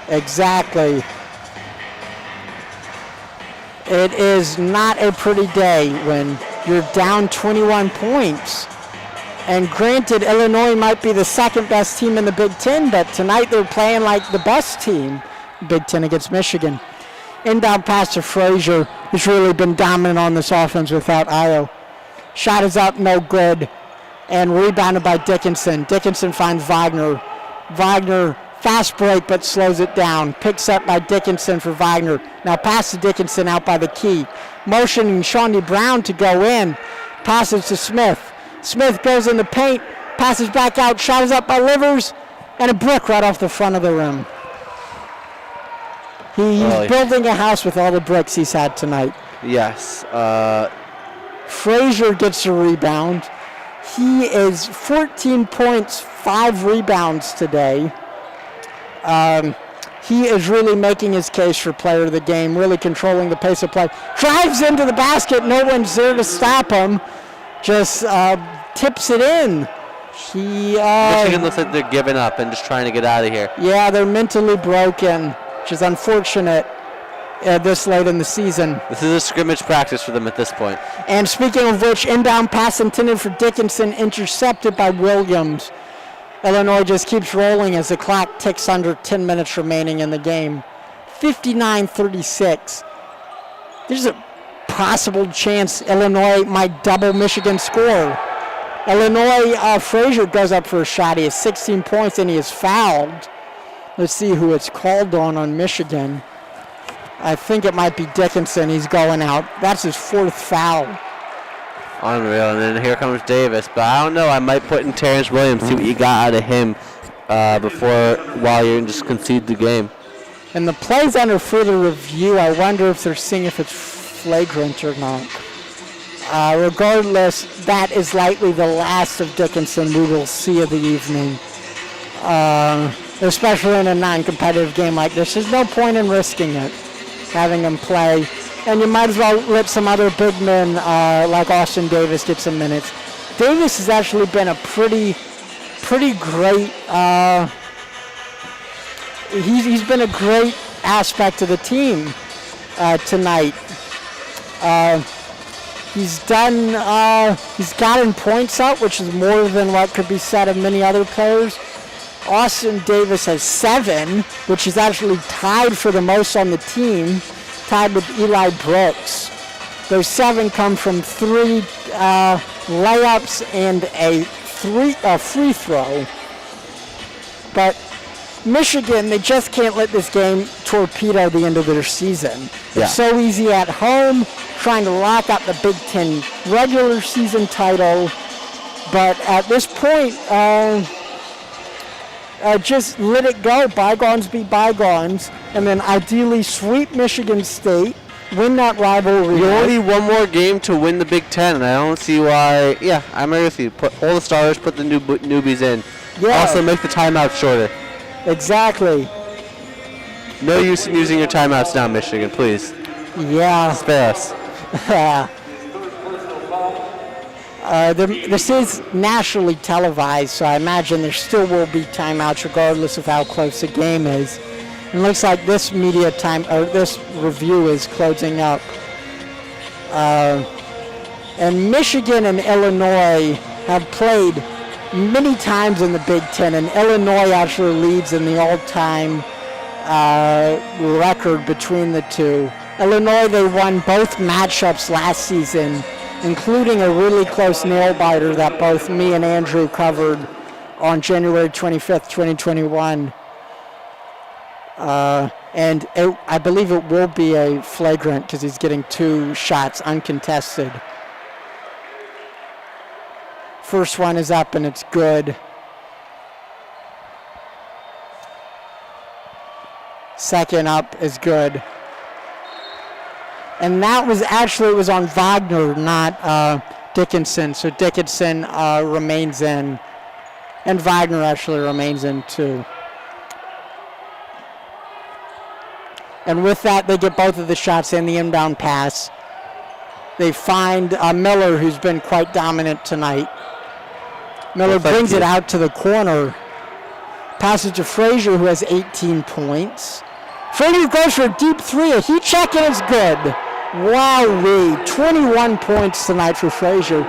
Exactly. It is not a pretty day when you're down 21 points. And granted, Illinois might be the second best team in the Big Ten, but tonight they're playing like the best team, Big Ten against Michigan. Inbound pass to Frazier, who's really been dominant on this offense without Io. Shot is up, no good, and rebounded by Dickinson. Dickinson finds Wagner. Wagner, fast break, but slows it down. Picks up by Dickinson for Wagner. Now pass to Dickinson out by the key. Motioning Shawnee Brown to go in. Passes to Smith. Smith goes in the paint, passes back out, shot is up by Livers, and a brick right off the front of the rim. He's building a house with all the bricks he's had tonight. Yes. Frazier gets a rebound. He is 14 points, 5 rebounds today. He is really making his case for player of the game, really controlling the pace of play. Drives into the basket, no one's there to stop him. Just tips it in. Michigan looks like they're giving up and just trying to get out of here. Yeah, they're mentally broken, which is unfortunate this late in the season. This is a scrimmage practice for them at this point. And speaking of which, inbound pass intended for Dickinson, intercepted by Williams. Illinois just keeps rolling as the clock ticks under 10 minutes remaining in the game. 59-36. There's a possible chance Illinois might double Michigan's score. Illinois, Frazier goes up for a shot. He has 16 points and he is fouled. Let's see who it's called on Michigan. I think it might be Dickinson. He's going out. That's his 4th foul. Unreal. And then here comes Davis. But I don't know. I might put in Terrence Williams, see what you got out of him while you just concede the game. And the play's under further review. I wonder if they're seeing if it's flagrant or not. Regardless, that is likely the last of Dickinson we will see of the evening. Especially in a non-competitive game like this. There's no point in risking it, having him play. And you might as well let some other big men like Austin Davis get some minutes. Davis has actually been a pretty great, he's been a great aspect of the team tonight. He's gotten points up, which is more than what could be said of many other players. Austin Davis has 7, which is actually tied for the most on the team, tied with Eli Brooks. Those 7 come from 3 layups and a free throw. But Michigan, they just can't let this game torpedo the end of their season. Yeah. It's so easy at home, trying to lock up the Big Ten regular season title. But at this point, just let it go. Bygones be bygones. And then ideally sweep Michigan State, win that rivalry. You only need one more game to win the Big Ten, and I don't see why. Yeah, I'm agree with you. Put all the stars, put the newbies in. Yeah. Also make the timeouts shorter. Exactly. No use in using your timeouts now, Michigan, please. Yeah. Spare us. This is nationally televised, so I imagine there still will be timeouts regardless of how close the game is. It looks like this this review is closing up. And Michigan and Illinois have played many times in the Big Ten, and Illinois actually leads in the all-time record between the two. Illinois, they won both matchups last season, including a really close nail-biter that both me and Andrew covered on January 25th, 2021. And I believe it will be a flagrant because he's getting 2 shots uncontested. First one is up and it's good. Second up is good. And that was actually, it was on Wagner, not Dickinson. So Dickinson remains in. And Wagner actually remains in too. And with that, they get both of the shots in the inbound pass. They find Miller, who's been quite dominant tonight. Miller brings it out to the corner. Passes to Frazier, who has 18 points. Frazier goes for a deep 3. A heat check, and it's good. Wowee. 21 points tonight for Frazier.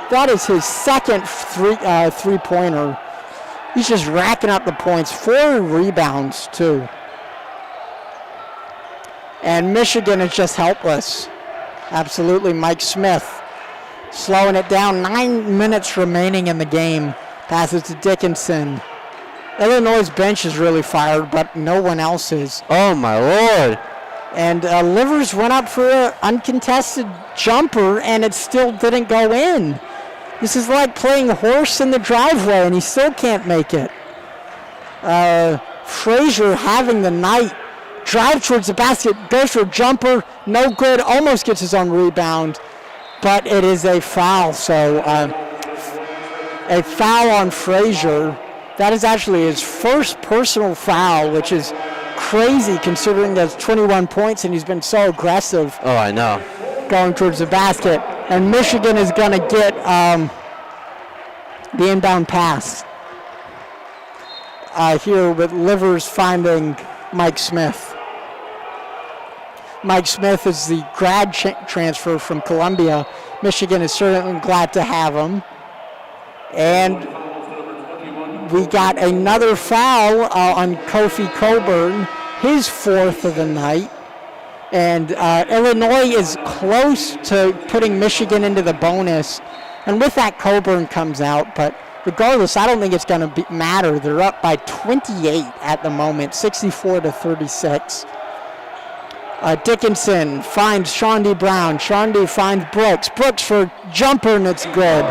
That is his second three-pointer. He's just racking up the points. 4 rebounds, too. And Michigan is just helpless. Absolutely. Mike Smith slowing it down. 9 minutes remaining in the game. Passes to Dickinson. Illinois' bench is really fired, but no one else is. Oh, my Lord. And Livers went up for an uncontested jumper, and it still didn't go in. This is like playing horse in the driveway, and he still can't make it. Frazier having the night. Drive towards the basket, goes for a jumper, no good, almost gets his own rebound, but it is a foul. So a foul on Frazier. That is actually his first personal foul, which is crazy considering that's 21 points and he's been so aggressive. Oh, I know. Going towards the basket. And Michigan is going to get the inbound pass. Here with Livers finding Mike Smith. Mike Smith is the grad transfer from Columbia. Michigan is certainly glad to have him. And we got another foul on Kofi Coburn, his fourth of the night. And Illinois is close to putting Michigan into the bonus. And with that, Coburn comes out. But regardless, I don't think it's going to matter. They're up by 28 at the moment, 64-36. Dickinson finds Sean D. Brown. Sean D. finds Brooks. Brooks for jumper, and it's good.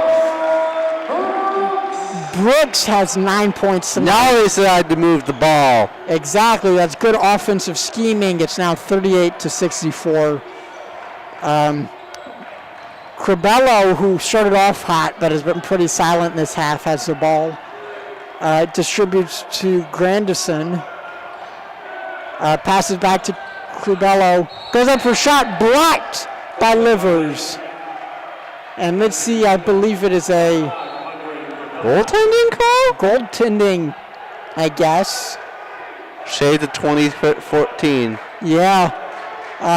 Brooks has 9 points tonight. Now they decide to move the ball. Exactly. That's good offensive scheming. It's now 38-64. Cribello, who started off hot but has been pretty silent in this half, has the ball. Distributes to Grandison. Passes back to Cribello. Goes up for a shot. Blocked by Livers. And let's see, I believe it is a goaltending call? Goaltending, I guess. Shades of 2014. Yeah.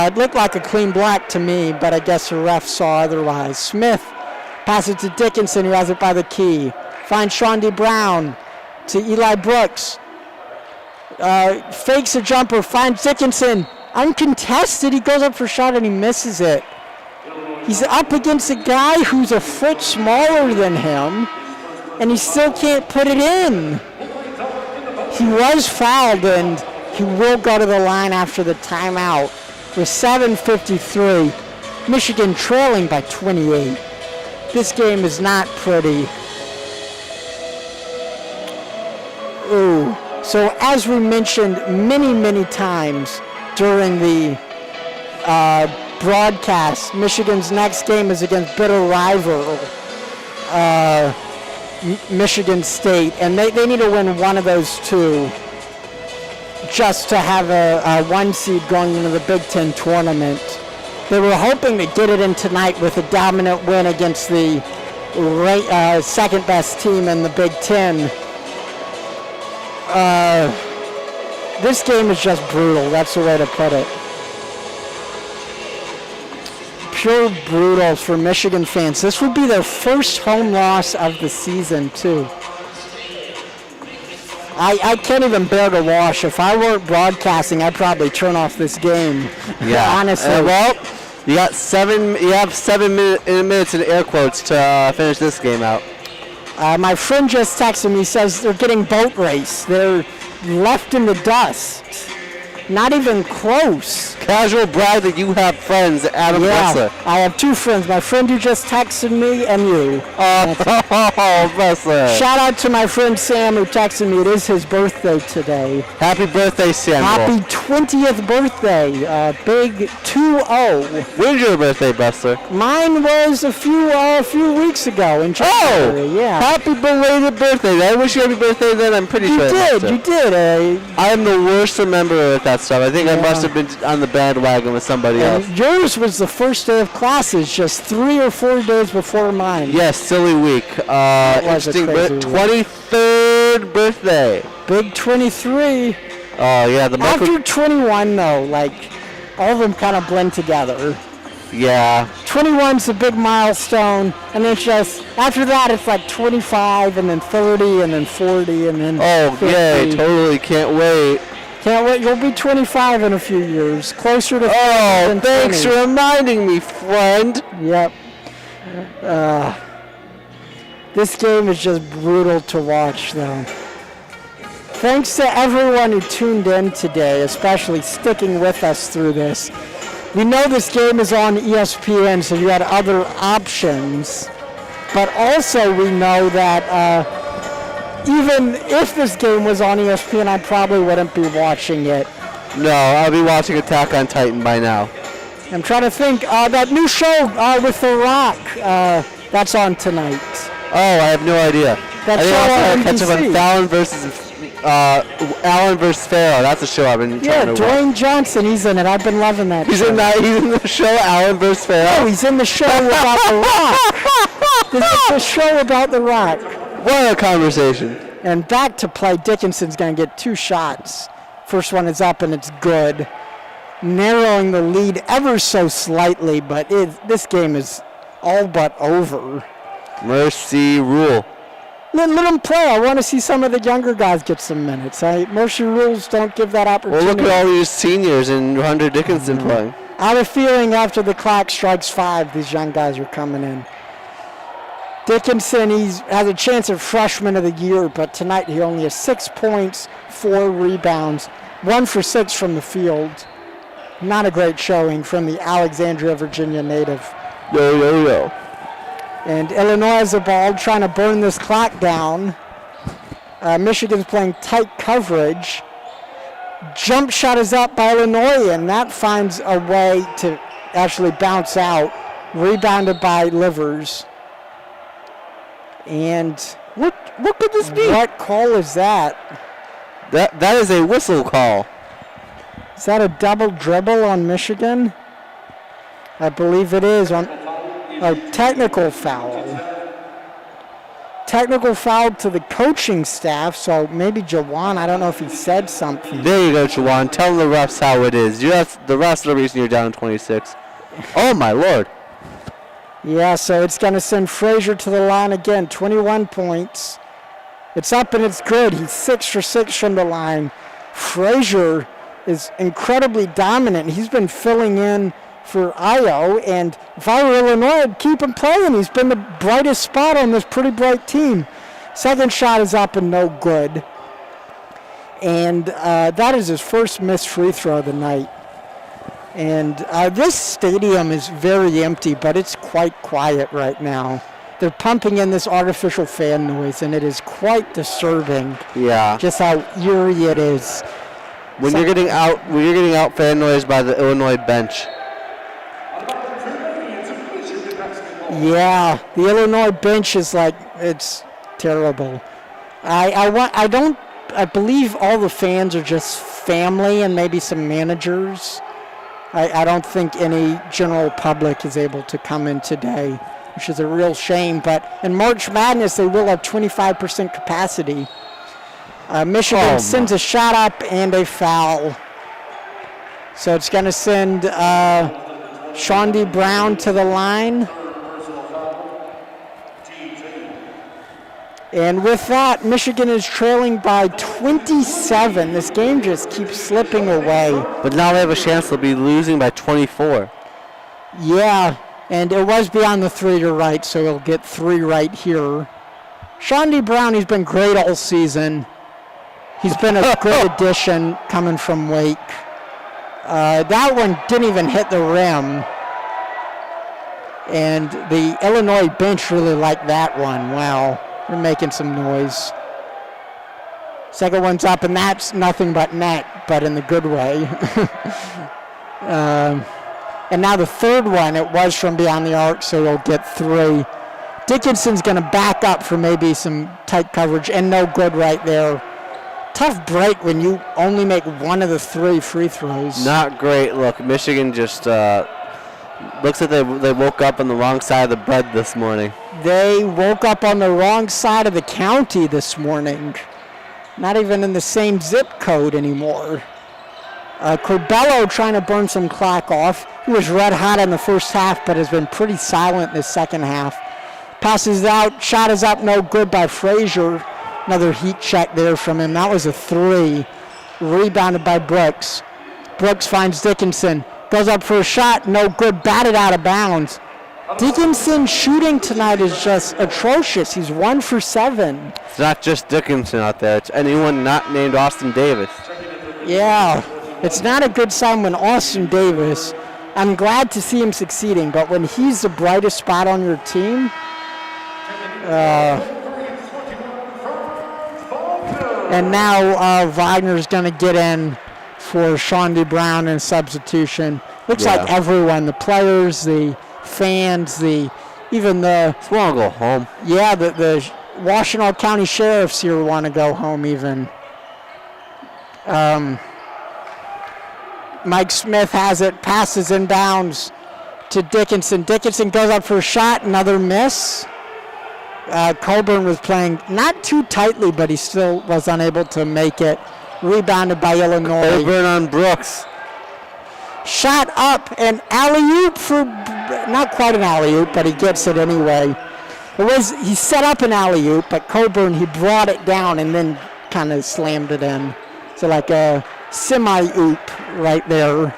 It looked like a clean block to me, but I guess the ref saw otherwise. Smith passes to Dickinson, who has it by the key. Finds Sean D. Brown to Eli Brooks. Fakes a jumper, finds Dickinson. Uncontested, he goes up for a shot and he misses it. He's up against a guy who's a foot smaller than him, and he still can't put it in. He was fouled, and he will go to the line after the timeout. With 7:53, Michigan trailing by 28. This game is not pretty. Ooh. So as we mentioned many times during the broadcast, Michigan's next game is against bitter rival Michigan State, and they need to win one of those two just to have a one seed going into the Big Ten tournament. They were hoping to get it in tonight with a dominant win against the second best team in the Big Ten. This game is just brutal. That's the way to put it. Pure brutal for Michigan fans. This would be their first home loss of the season, too. I can't even bear to watch. If I weren't broadcasting, I'd probably turn off this game. Yeah. Honestly. Well, you have 7 minutes in air quotes to finish this game out. My friend just texted me, says they're getting boat race. They're left in the dust. Not even close. Casual brag that you have friends, Adam Bressler. I have two friends. My friend who just texted me and you. Bressler. Shout out to my friend Sam who texted me. It is his birthday today. Happy birthday, Samuel. Happy 20th birthday. Big 2-0. When's your birthday, Bressler? Mine was a few weeks ago in January. Yeah. Happy belated birthday. I wish you happy birthday then. I'm pretty sure You did. I am the worst rememberer with that stuff. I think I must have been on the bandwagon with somebody else. Yours was the first day of classes, just 3 or 4 days before mine. Yes, silly week. Interesting. 23rd birthday. Big 23. Oh yeah, After 21 though, like all of them kind of blend together. Yeah. 21's a big milestone, and it's just after that it's like 25 and then 30 and then 40 and then 50. Yay, totally can't wait. Can't wait. You'll be 25 in a few years. Closer to 50 than thanks 20. for reminding me, friend. Yep. This game is just brutal to watch, though. Thanks to everyone who tuned in today, especially sticking with us through this. We know this game is on ESPN, so you had other options. But also we know that even if this game was on ESPN, I probably wouldn't be watching it. No, I'll be watching Attack on Titan by now. I'm trying to think. That new show with The Rock, that's on tonight. Oh, I have no idea. That I think show on catch up on NBC. Allen versus Farrell. That's a show I've been Yeah, trying to watch. Dwayne Johnson, he's in it. I've been loving that He's show. in that. He's in the show Allen versus Farrell. Oh, he's in the show about The Rock. This is the show about The Rock. What a conversation. And back to play, Dickinson's going to get 2 shots. First one is up, and it's good. Narrowing the lead ever so slightly, but this game is all but over. Mercy rule. Let them play. I want to see some of the younger guys get some minutes. Mercy rules don't give that opportunity. Well, look at all these seniors and Hunter Dickinson playing. I have a feeling after the clock strikes 5, these young guys are coming in. Dickinson, he has a chance of freshman of the year, but tonight he only has 6 points, 4 rebounds, 1 for 6 from the field. Not a great showing from the Alexandria, Virginia native. Yo, yo, yo. And Illinois has the ball, trying to burn this clock down. Michigan's playing tight coverage. Jump shot is up by Illinois, and that finds a way to actually bounce out. Rebounded by Livers. And What could this be? what call is that? That is a whistle call. Is that a double dribble on Michigan? I believe it is on a technical foul. Technical foul to the coaching staff, so maybe Jawan, I don't know if he said something. There you go, Jawan. Tell the refs how it is. The refs are the reason you're down 26. Oh, my Lord. Yeah, so it's going to send Frazier to the line again, 21 points. It's up and it's good. He's 6 for 6 from the line. Frazier is incredibly dominant. He's been filling in for Io, and if I were Illinois, I'd keep him playing. He's been the brightest spot on this pretty bright team. Second shot is up and no good. And that is his first missed free throw of the night. And this stadium is very empty, but it's quite quiet right now. They're pumping in this artificial fan noise, and it is quite disturbing. Yeah. Just how eerie it is. When you're getting out fan noise by the Illinois bench. Yeah, the Illinois bench is like, it's terrible. I believe all the fans are just family and maybe some managers. I don't think any general public is able to come in today, which is a real shame. But in March Madness, they will have 25% capacity. Michigan sends a shot up and a foul. So it's going to send Shawnee Brown to the line. And with that, Michigan is trailing by 27. This game just keeps slipping away. But now they have a chance they'll be losing by 24. Yeah, and it was beyond the 3 to right, so he'll get 3 right here. Shawnee Brown, he's been great all season. He's been a good addition coming from Wake. That one didn't even hit the rim. And the Illinois bench really liked that one. Wow. They're making some noise. Second one's up, and that's nothing but net, but in the good way. And now the third one, it was from beyond the arc, so he'll get 3. Dickinson's going to back up for maybe some tight coverage, and no good right there. Tough break when you only make 1 of the 3 free throws. Not great. Look, Michigan just looks like they woke up on the wrong side of the bread this morning. They woke up on the wrong side of the county this morning. Not even in the same zip code anymore. Corbello trying to burn some clock off. He was red hot in the first half, but has been pretty silent in the second half. Passes out, shot is up, no good by Frazier. Another heat check there from him. That was a 3. Rebounded by Brooks. Brooks finds Dickinson. Goes up for a shot, no good, batted out of bounds. Dickinson shooting tonight is just atrocious. He's 1 for 7. It's not just Dickinson out there. It's anyone not named Austin Davis. Yeah, it's not a good sign when Austin Davis, I'm glad to see him succeeding, but when he's the brightest spot on your team, and now Wagner's going to get in for Shawnee Brown in substitution. Looks like everyone, the players, the fans, the even the Just want to go home. yeah, the Washtenaw County Sheriffs here want to go home even. Mike Smith has it, passes inbounds to Dickinson. Dickinson goes up for a shot, another miss. Coburn was playing not too tightly, but he still was unable to make it. Rebounded by Illinois. Coburn on Brooks. Shot up and alley-oop for, not quite an alley-oop, but he gets it anyway. He set up an alley-oop, but Coburn, he brought it down and then kind of slammed it in. So like a semi-oop right there.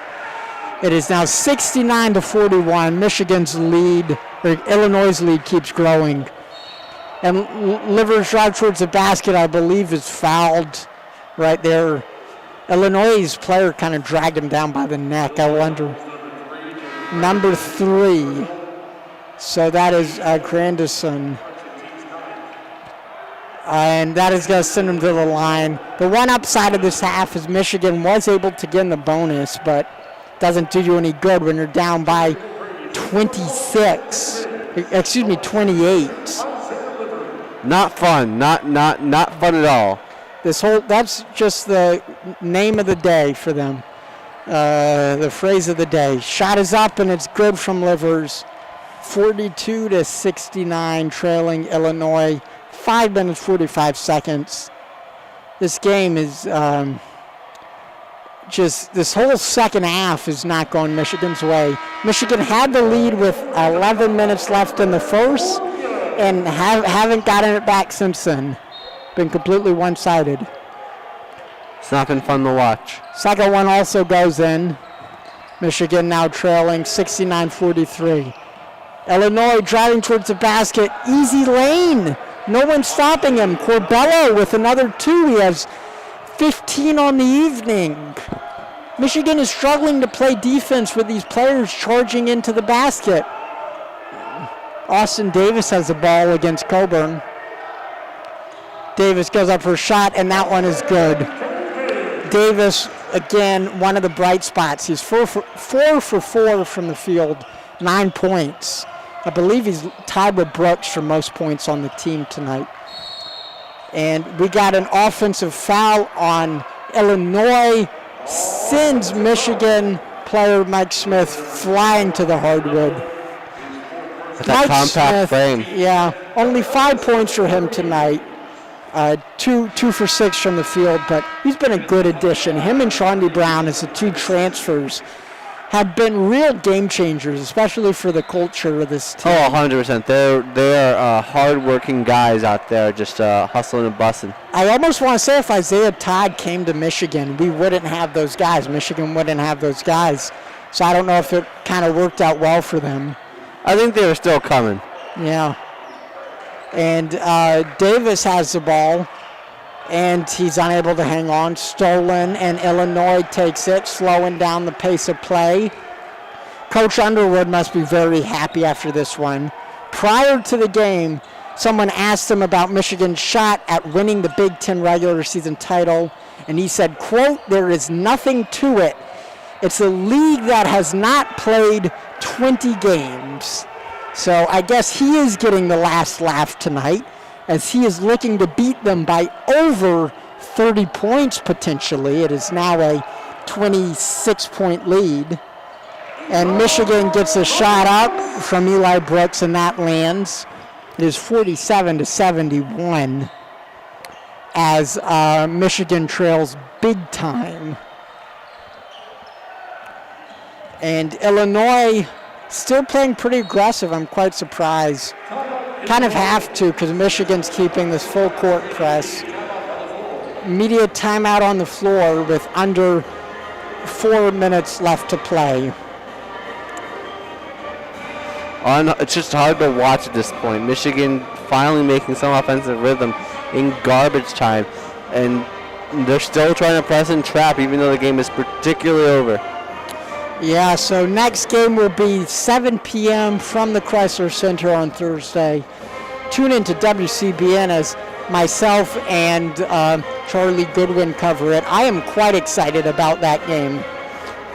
It is now 69-41. Michigan's lead, or Illinois' lead, keeps growing. And Livers drive towards the basket, I believe, is fouled right there. Illinois' player kind of dragged him down by the neck, I wonder. Number 3. So that is Grandison. And that is going to send him to the line. The one upside of this half is Michigan was able to get in the bonus, but doesn't do you any good when you're down by 28. Not fun. Not fun at all. That's just the name of the day for them. The phrase of the day. Shot is up and it's good from Livers. 42-69, trailing Illinois. 5 minutes, 45 seconds. This game is this whole second half is not going Michigan's way. Michigan had the lead with 11 minutes left in the first and haven't gotten it back since then. Been completely one-sided. It's not been fun to watch. Second one also goes in. Michigan now trailing 69-43. Illinois driving towards the basket. Easy lane. No one's stopping him. Corbello with another 2. He has 15 on the evening. Michigan is struggling to play defense with these players charging into the basket. Austin Davis has the ball against Coburn. Davis goes up for a shot, and that one is good. Davis, again, one of the bright spots. He's 4 for 4 from the field, 9 points. I believe he's tied with Brooks for most points on the team tonight. And we got an offensive foul on Illinois. Sends Michigan player Mike Smith flying to the hardwood. That compact frame. Yeah, only 5 points for him tonight. 2 for 6 from the field, but he's been a good addition. Him and Shawnee Brown as the 2 transfers have been real game changers, especially for the culture of this team. Oh, 100%. They're hard-working guys out there just hustling and busting. I almost want to say if Isaiah Todd came to Michigan, we wouldn't have those guys. Michigan wouldn't have those guys. So I don't know if it kind of worked out well for them. I think they were still coming. Yeah. And Davis has the ball, and he's unable to hang on. Stolen, and Illinois takes it, slowing down the pace of play. Coach Underwood must be very happy after this one. Prior to the game, someone asked him about Michigan's shot at winning the Big Ten regular season title, and he said, quote, "There is nothing to it. It's a league that has not played 20 games." So I guess he is getting the last laugh tonight, as he is looking to beat them by over 30 points potentially. It is now a 26-point lead. And Michigan gets a shot up from Eli Brooks, and that lands. It is 47-71 as Michigan trails big time. And Illinois still playing pretty aggressive. I'm quite surprised. Kind of have to, because Michigan's keeping this full court press. Immediate timeout on the floor with under 4 minutes left to play. It's just hard to watch at this point. Michigan finally making some offensive rhythm in garbage time, and they're still trying to press and trap even though the game is particularly over. Yeah, so next game will be 7 p.m. from the Chrysler Center on Thursday. Tune in to WCBN as myself and Charlie Goodwin cover it. I am quite excited about that game.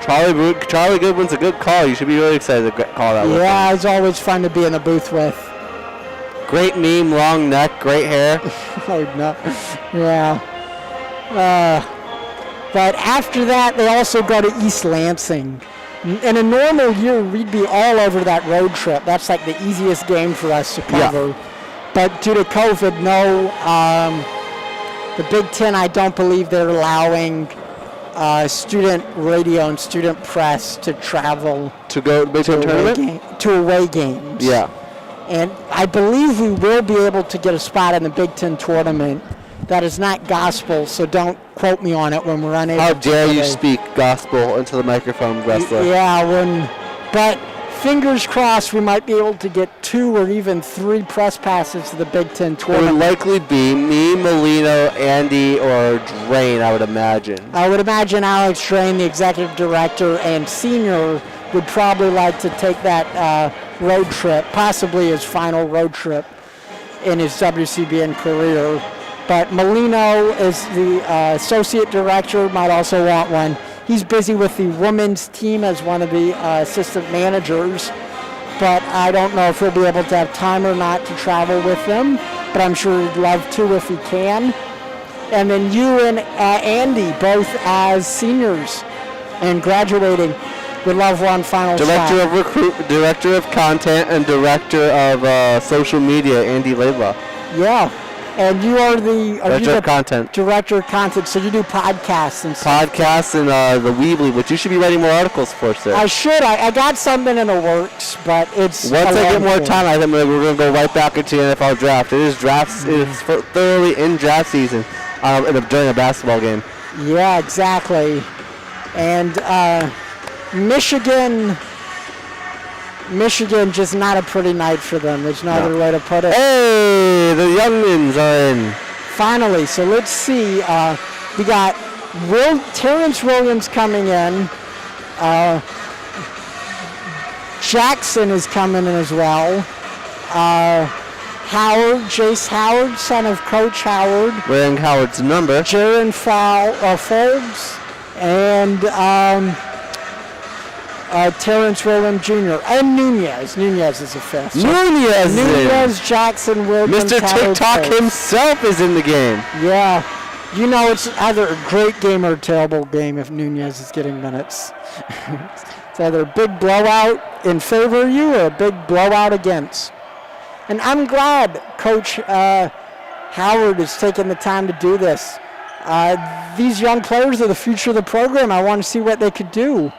Charlie Goodwin's a good call. You should be really excited to call that one. Yeah, it's always fun to be in the booth with. Great meme, long neck, great hair. Oh, no. Yeah. But after that, they also go to East Lansing. In a normal year, we'd be all over that road trip. That's like the easiest game for us to cover. Yeah. But due to COVID, no. The Big Ten, I don't believe they're allowing student radio and student press to travel to go to Big Ten tournament? To away games. Yeah. And I believe we will be able to get a spot in the Big Ten tournament. That is not gospel, so don't quote me on it when we're unable. How dare you speak gospel into the microphone, wrestler? Yeah, but fingers crossed we might be able to get 2 or even 3 press passes to the Big Ten tournament. It would likely be me, Molino, Andy, or Drain, I would imagine. I would imagine Alex Drain, the executive director and senior, would probably like to take that road trip, possibly his final road trip in his WCBN career. But Molino is the associate director, might also want one. He's busy with the women's team as one of the assistant managers, but I don't know if he'll be able to have time or not to travel with them, but I'm sure he'd love to if he can. And then you and Andy, both as seniors and graduating, would love one final Director shot. of Recruit, Director of Content, and Director of Social Media, Andy Laidlaw. Yeah. And you are the Director of Content. Director of Content, so you do podcasts and stuff. Podcasts and the Weebly, which you should be writing more articles for, sir. I should. I got something in the works, but it's once I get more time, I think we're going to go right back into the NFL draft. It is drafts. It is thoroughly in draft season during a basketball game. Yeah, exactly. And Michigan, just not a pretty night for them. There's no other way to put it. Hey, the youngins are in. Finally, so let's see. We got Terrence Williams coming in. Jackson is coming in as well. Jace Howard, son of Coach Howard. Wearing Howard's number. Jaron Forbes. And Terrence Williams Jr. and Nunez. Nunez is a fifth. So Nunez, Jackson, Williams, Mr. TikTok himself is in the game. Yeah. You know it's either a great game or a terrible game if Nunez is getting minutes. It's either a big blowout in favor of you or a big blowout against. And I'm glad Coach Howard is taking the time to do this. These young players are the future of the program. I want to see what they could do.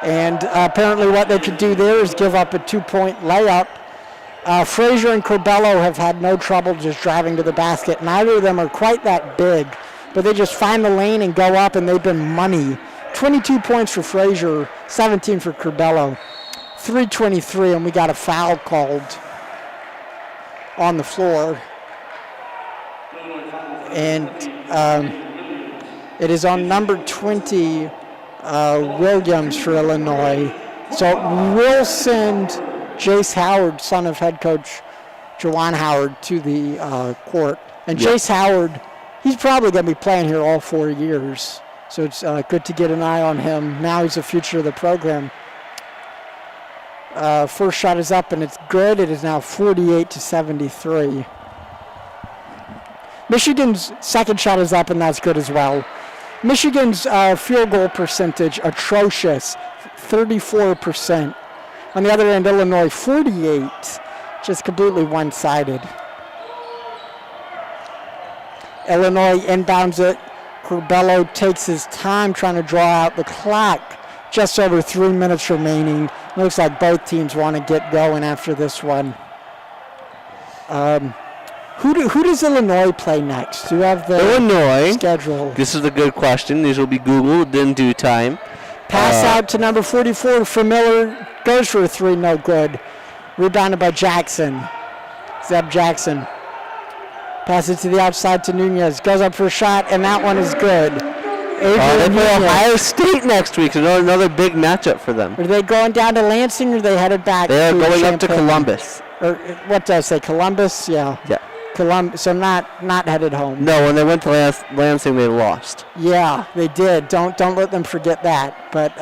And apparently what they could do there is give up a 2-point layup. Frazier and Corbello have had no trouble just driving to the basket. Neither of them are quite that big, but they just find the lane and go up, and they've been money. 22 points for Frazier, 17 for Corbello. 3:23, and we got a foul called on the floor. And it is on number 20, Williams for Illinois. So we'll send Jace Howard, son of head coach Juwan Howard, to the court. And Jace Howard, he's probably going to be playing here all 4 years. So it's good to get an eye on him. Now he's the future of the program. First shot is up, and it's good. It is now 48-73. Michigan's second shot is up, and that's good as well. Michigan's field goal percentage, atrocious, 34%. On the other end, Illinois, 48, just completely one-sided. Illinois inbounds it. Corbello takes his time trying to draw out the clock. Just over 3 minutes remaining. Looks like both teams want to get going after this one. Who does Illinois play next? Do you have the schedule? This is a good question. These will be Googled in due time. Pass out to number 44 for Miller. Goes for a three, no good. Rebounded by Jackson. Zeb Jackson. Pass it to the outside to Nunez. Goes up for a shot, and that one is good. They play Ohio State next week, so another big matchup for them. Are they going down to Lansing, or are they headed back? They are going up to Columbus. Or what did I say? Columbus? Yeah. Yeah. So not headed home. No, when they went to Lansing, they lost. Yeah, they did. Don't let them forget that. But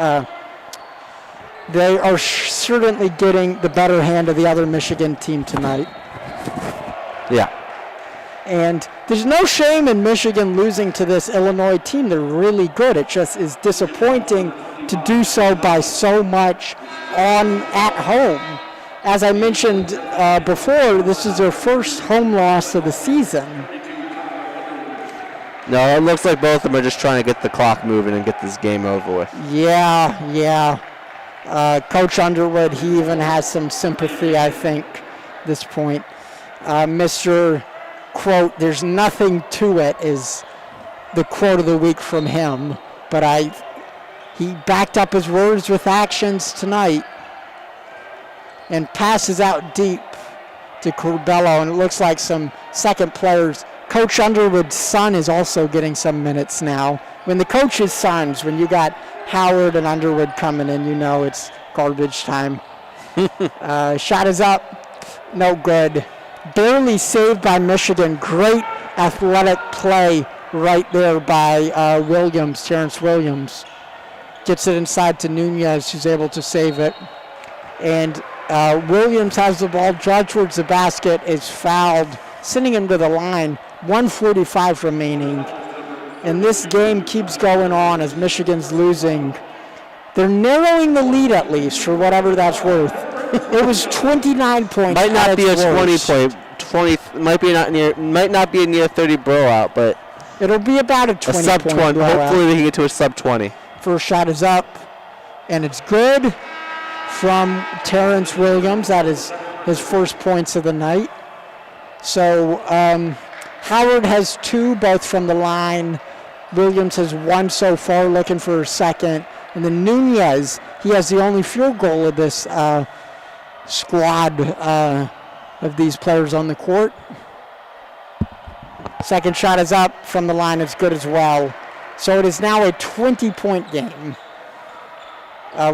they are certainly getting the better hand of the other Michigan team tonight. Yeah. And there's no shame in Michigan losing to this Illinois team. They're really good. It just is disappointing to do so by so much at home. As I mentioned before, this is their first home loss of the season. No, it looks like both of them are just trying to get the clock moving and get this game over with. Yeah. Coach Underwood, he even has some sympathy, I think, at this point. Mr. Quote, there's nothing to it, is the quote of the week from him. But he backed up his words with actions tonight and passes out deep to Corbello, and it looks like some second players. Coach Underwood's son is also getting some minutes now. When the coach's sons, when you got Howard and Underwood coming in, you know it's garbage time. Shot is up, no good. Barely saved by Michigan. Great athletic play right there by Terrence Williams. Gets it inside to Nunez, who's able to save it. And Williams has the ball, drives towards the basket, is fouled, sending him to the line. 1:45 remaining. And this game keeps going on as Michigan's losing. They're narrowing the lead at least, for whatever that's worth. It was 29 points. Might not be a 20 worst. point. 20 might not be a near 30 blowout, but it'll be about a 20 sub point 20. blowout. Hopefully they can get to a sub 20. First shot is up, and it's good from Terrence Williams. That is his first points of the night. So Howard has 2, both from the line. Williams has 1 so far, looking for a second. And then Nunez, he has the only field goal of this squad of these players on the court. Second shot is up from the line. It's good as well. So it is now a 20-point game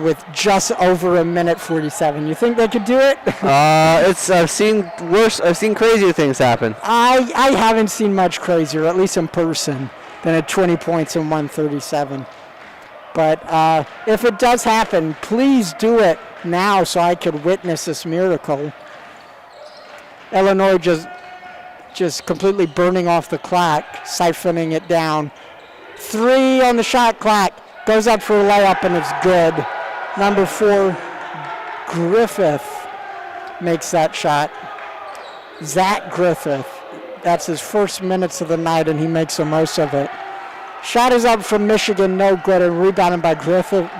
with just over a minute 47. You think they could do it? I've seen worse. I've seen crazier things happen. I haven't seen much crazier, at least in person, than at 20 points in 137. But if it does happen, please do it now so I could witness this miracle. Illinois just completely burning off the clock, siphoning it down. 3 on the shot clock. Goes up for a layup, and it's good. Number 4, Griffith makes that shot. Zach Griffith. That's his first minutes of the night, and he makes the most of it. Shot is up from Michigan, no good, and rebounded by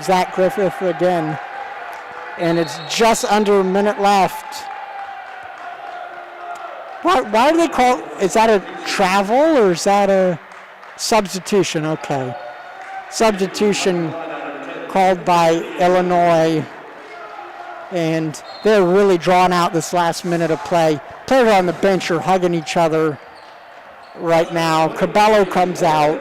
Zach Griffith again. And it's just under a minute left. Why do they call, is that a travel or is that a substitution? Okay. Substitution called by Illinois. And they're really drawing out this last minute of play. Players on the bench are hugging each other right now. Cabello comes out.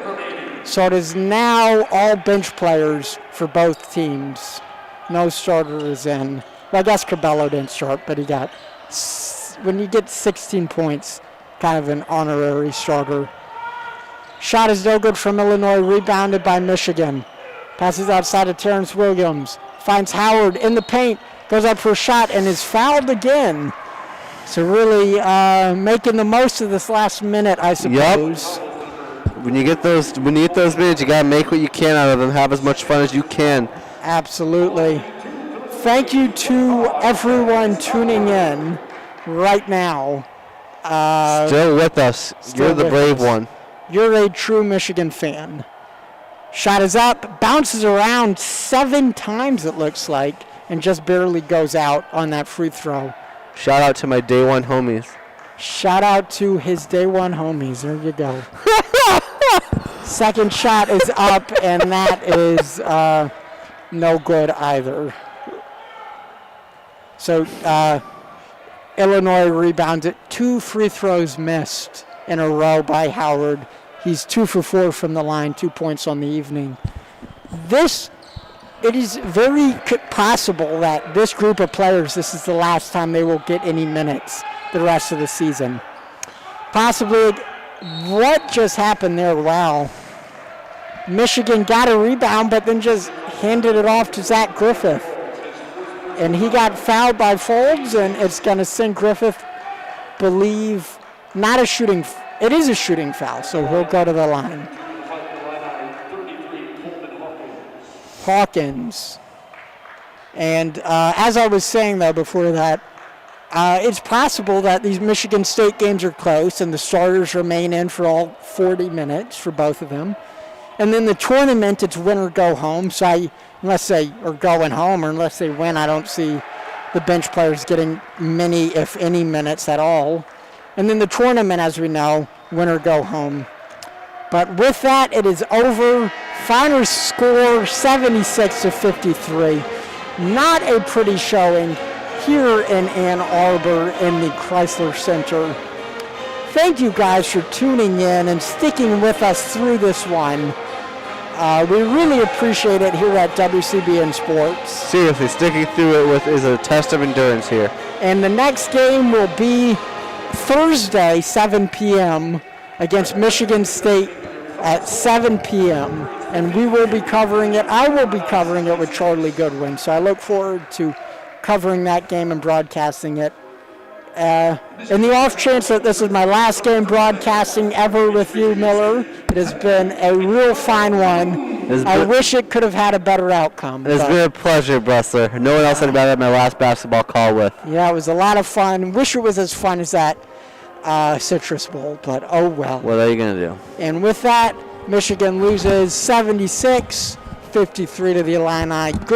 So it is now all bench players for both teams. No starter is in. Well, I guess Cabello didn't start, but he got, when you get 16 points, kind of an honorary starter. Shot is no good from Illinois, rebounded by Michigan. Passes outside of Terrence Williams. Finds Howard in the paint, goes up for a shot, and is fouled again. So really making the most of this last minute, I suppose. Yep. When you get those minutes, you gotta make what you can out of them. Have as much fun as you can. Absolutely. Thank you to everyone tuning in right now. Still with us. You're the brave one. You're a true Michigan fan. Shot is up, bounces around 7 times it looks like, and just barely goes out on that free throw. Shout out to my day one homies. Shout out to his day one homies. There you go. Second shot is up, and that is no good either. So Illinois rebounds it. 2 free throws missed in a row by Howard. He's 2 for 4 from the line, 2 points on the evening. It is very possible that this group of players, this is the last time they will get any minutes the rest of the season. possibly. What just happened there? Wow. Michigan got a rebound, but then just handed it off to Zach Griffith. And he got fouled by Folds, and it's going to send Griffith, believe, not a shooting. It is a shooting foul, so he'll go to the line. Hawkins. And as I was saying, though, before that, it's possible that these Michigan State games are close and the starters remain in for all 40 minutes for both of them. And then the tournament, it's win or go home. So unless they are going home or unless they win, I don't see the bench players getting many, if any, minutes at all. And then the tournament, as we know, win or go home. But with that, it is over. Final score, 76-53. Not a pretty showing here in Ann Arbor in the Chrysler Center. Thank you guys for tuning in and sticking with us through this one. We really appreciate it here at WCBN Sports. Seriously, sticking through it is a test of endurance here. And the next game will be Thursday, 7 p.m. against Michigan State at 7 p.m. And we will be covering it. I will be covering it with Charlie Goodwin. So I look forward to covering that game and broadcasting it. In the off chance that this is my last game broadcasting ever with you, Miller, it has been a real fine one. I wish it could have had a better outcome. It's been a pleasure, Bressler. No one else had about it at my last basketball call with. Yeah, it was a lot of fun. Wish it was as fun as that Citrus Bowl, but oh well. What are you going to do? And with that, Michigan loses 76-53 to the Illini. Good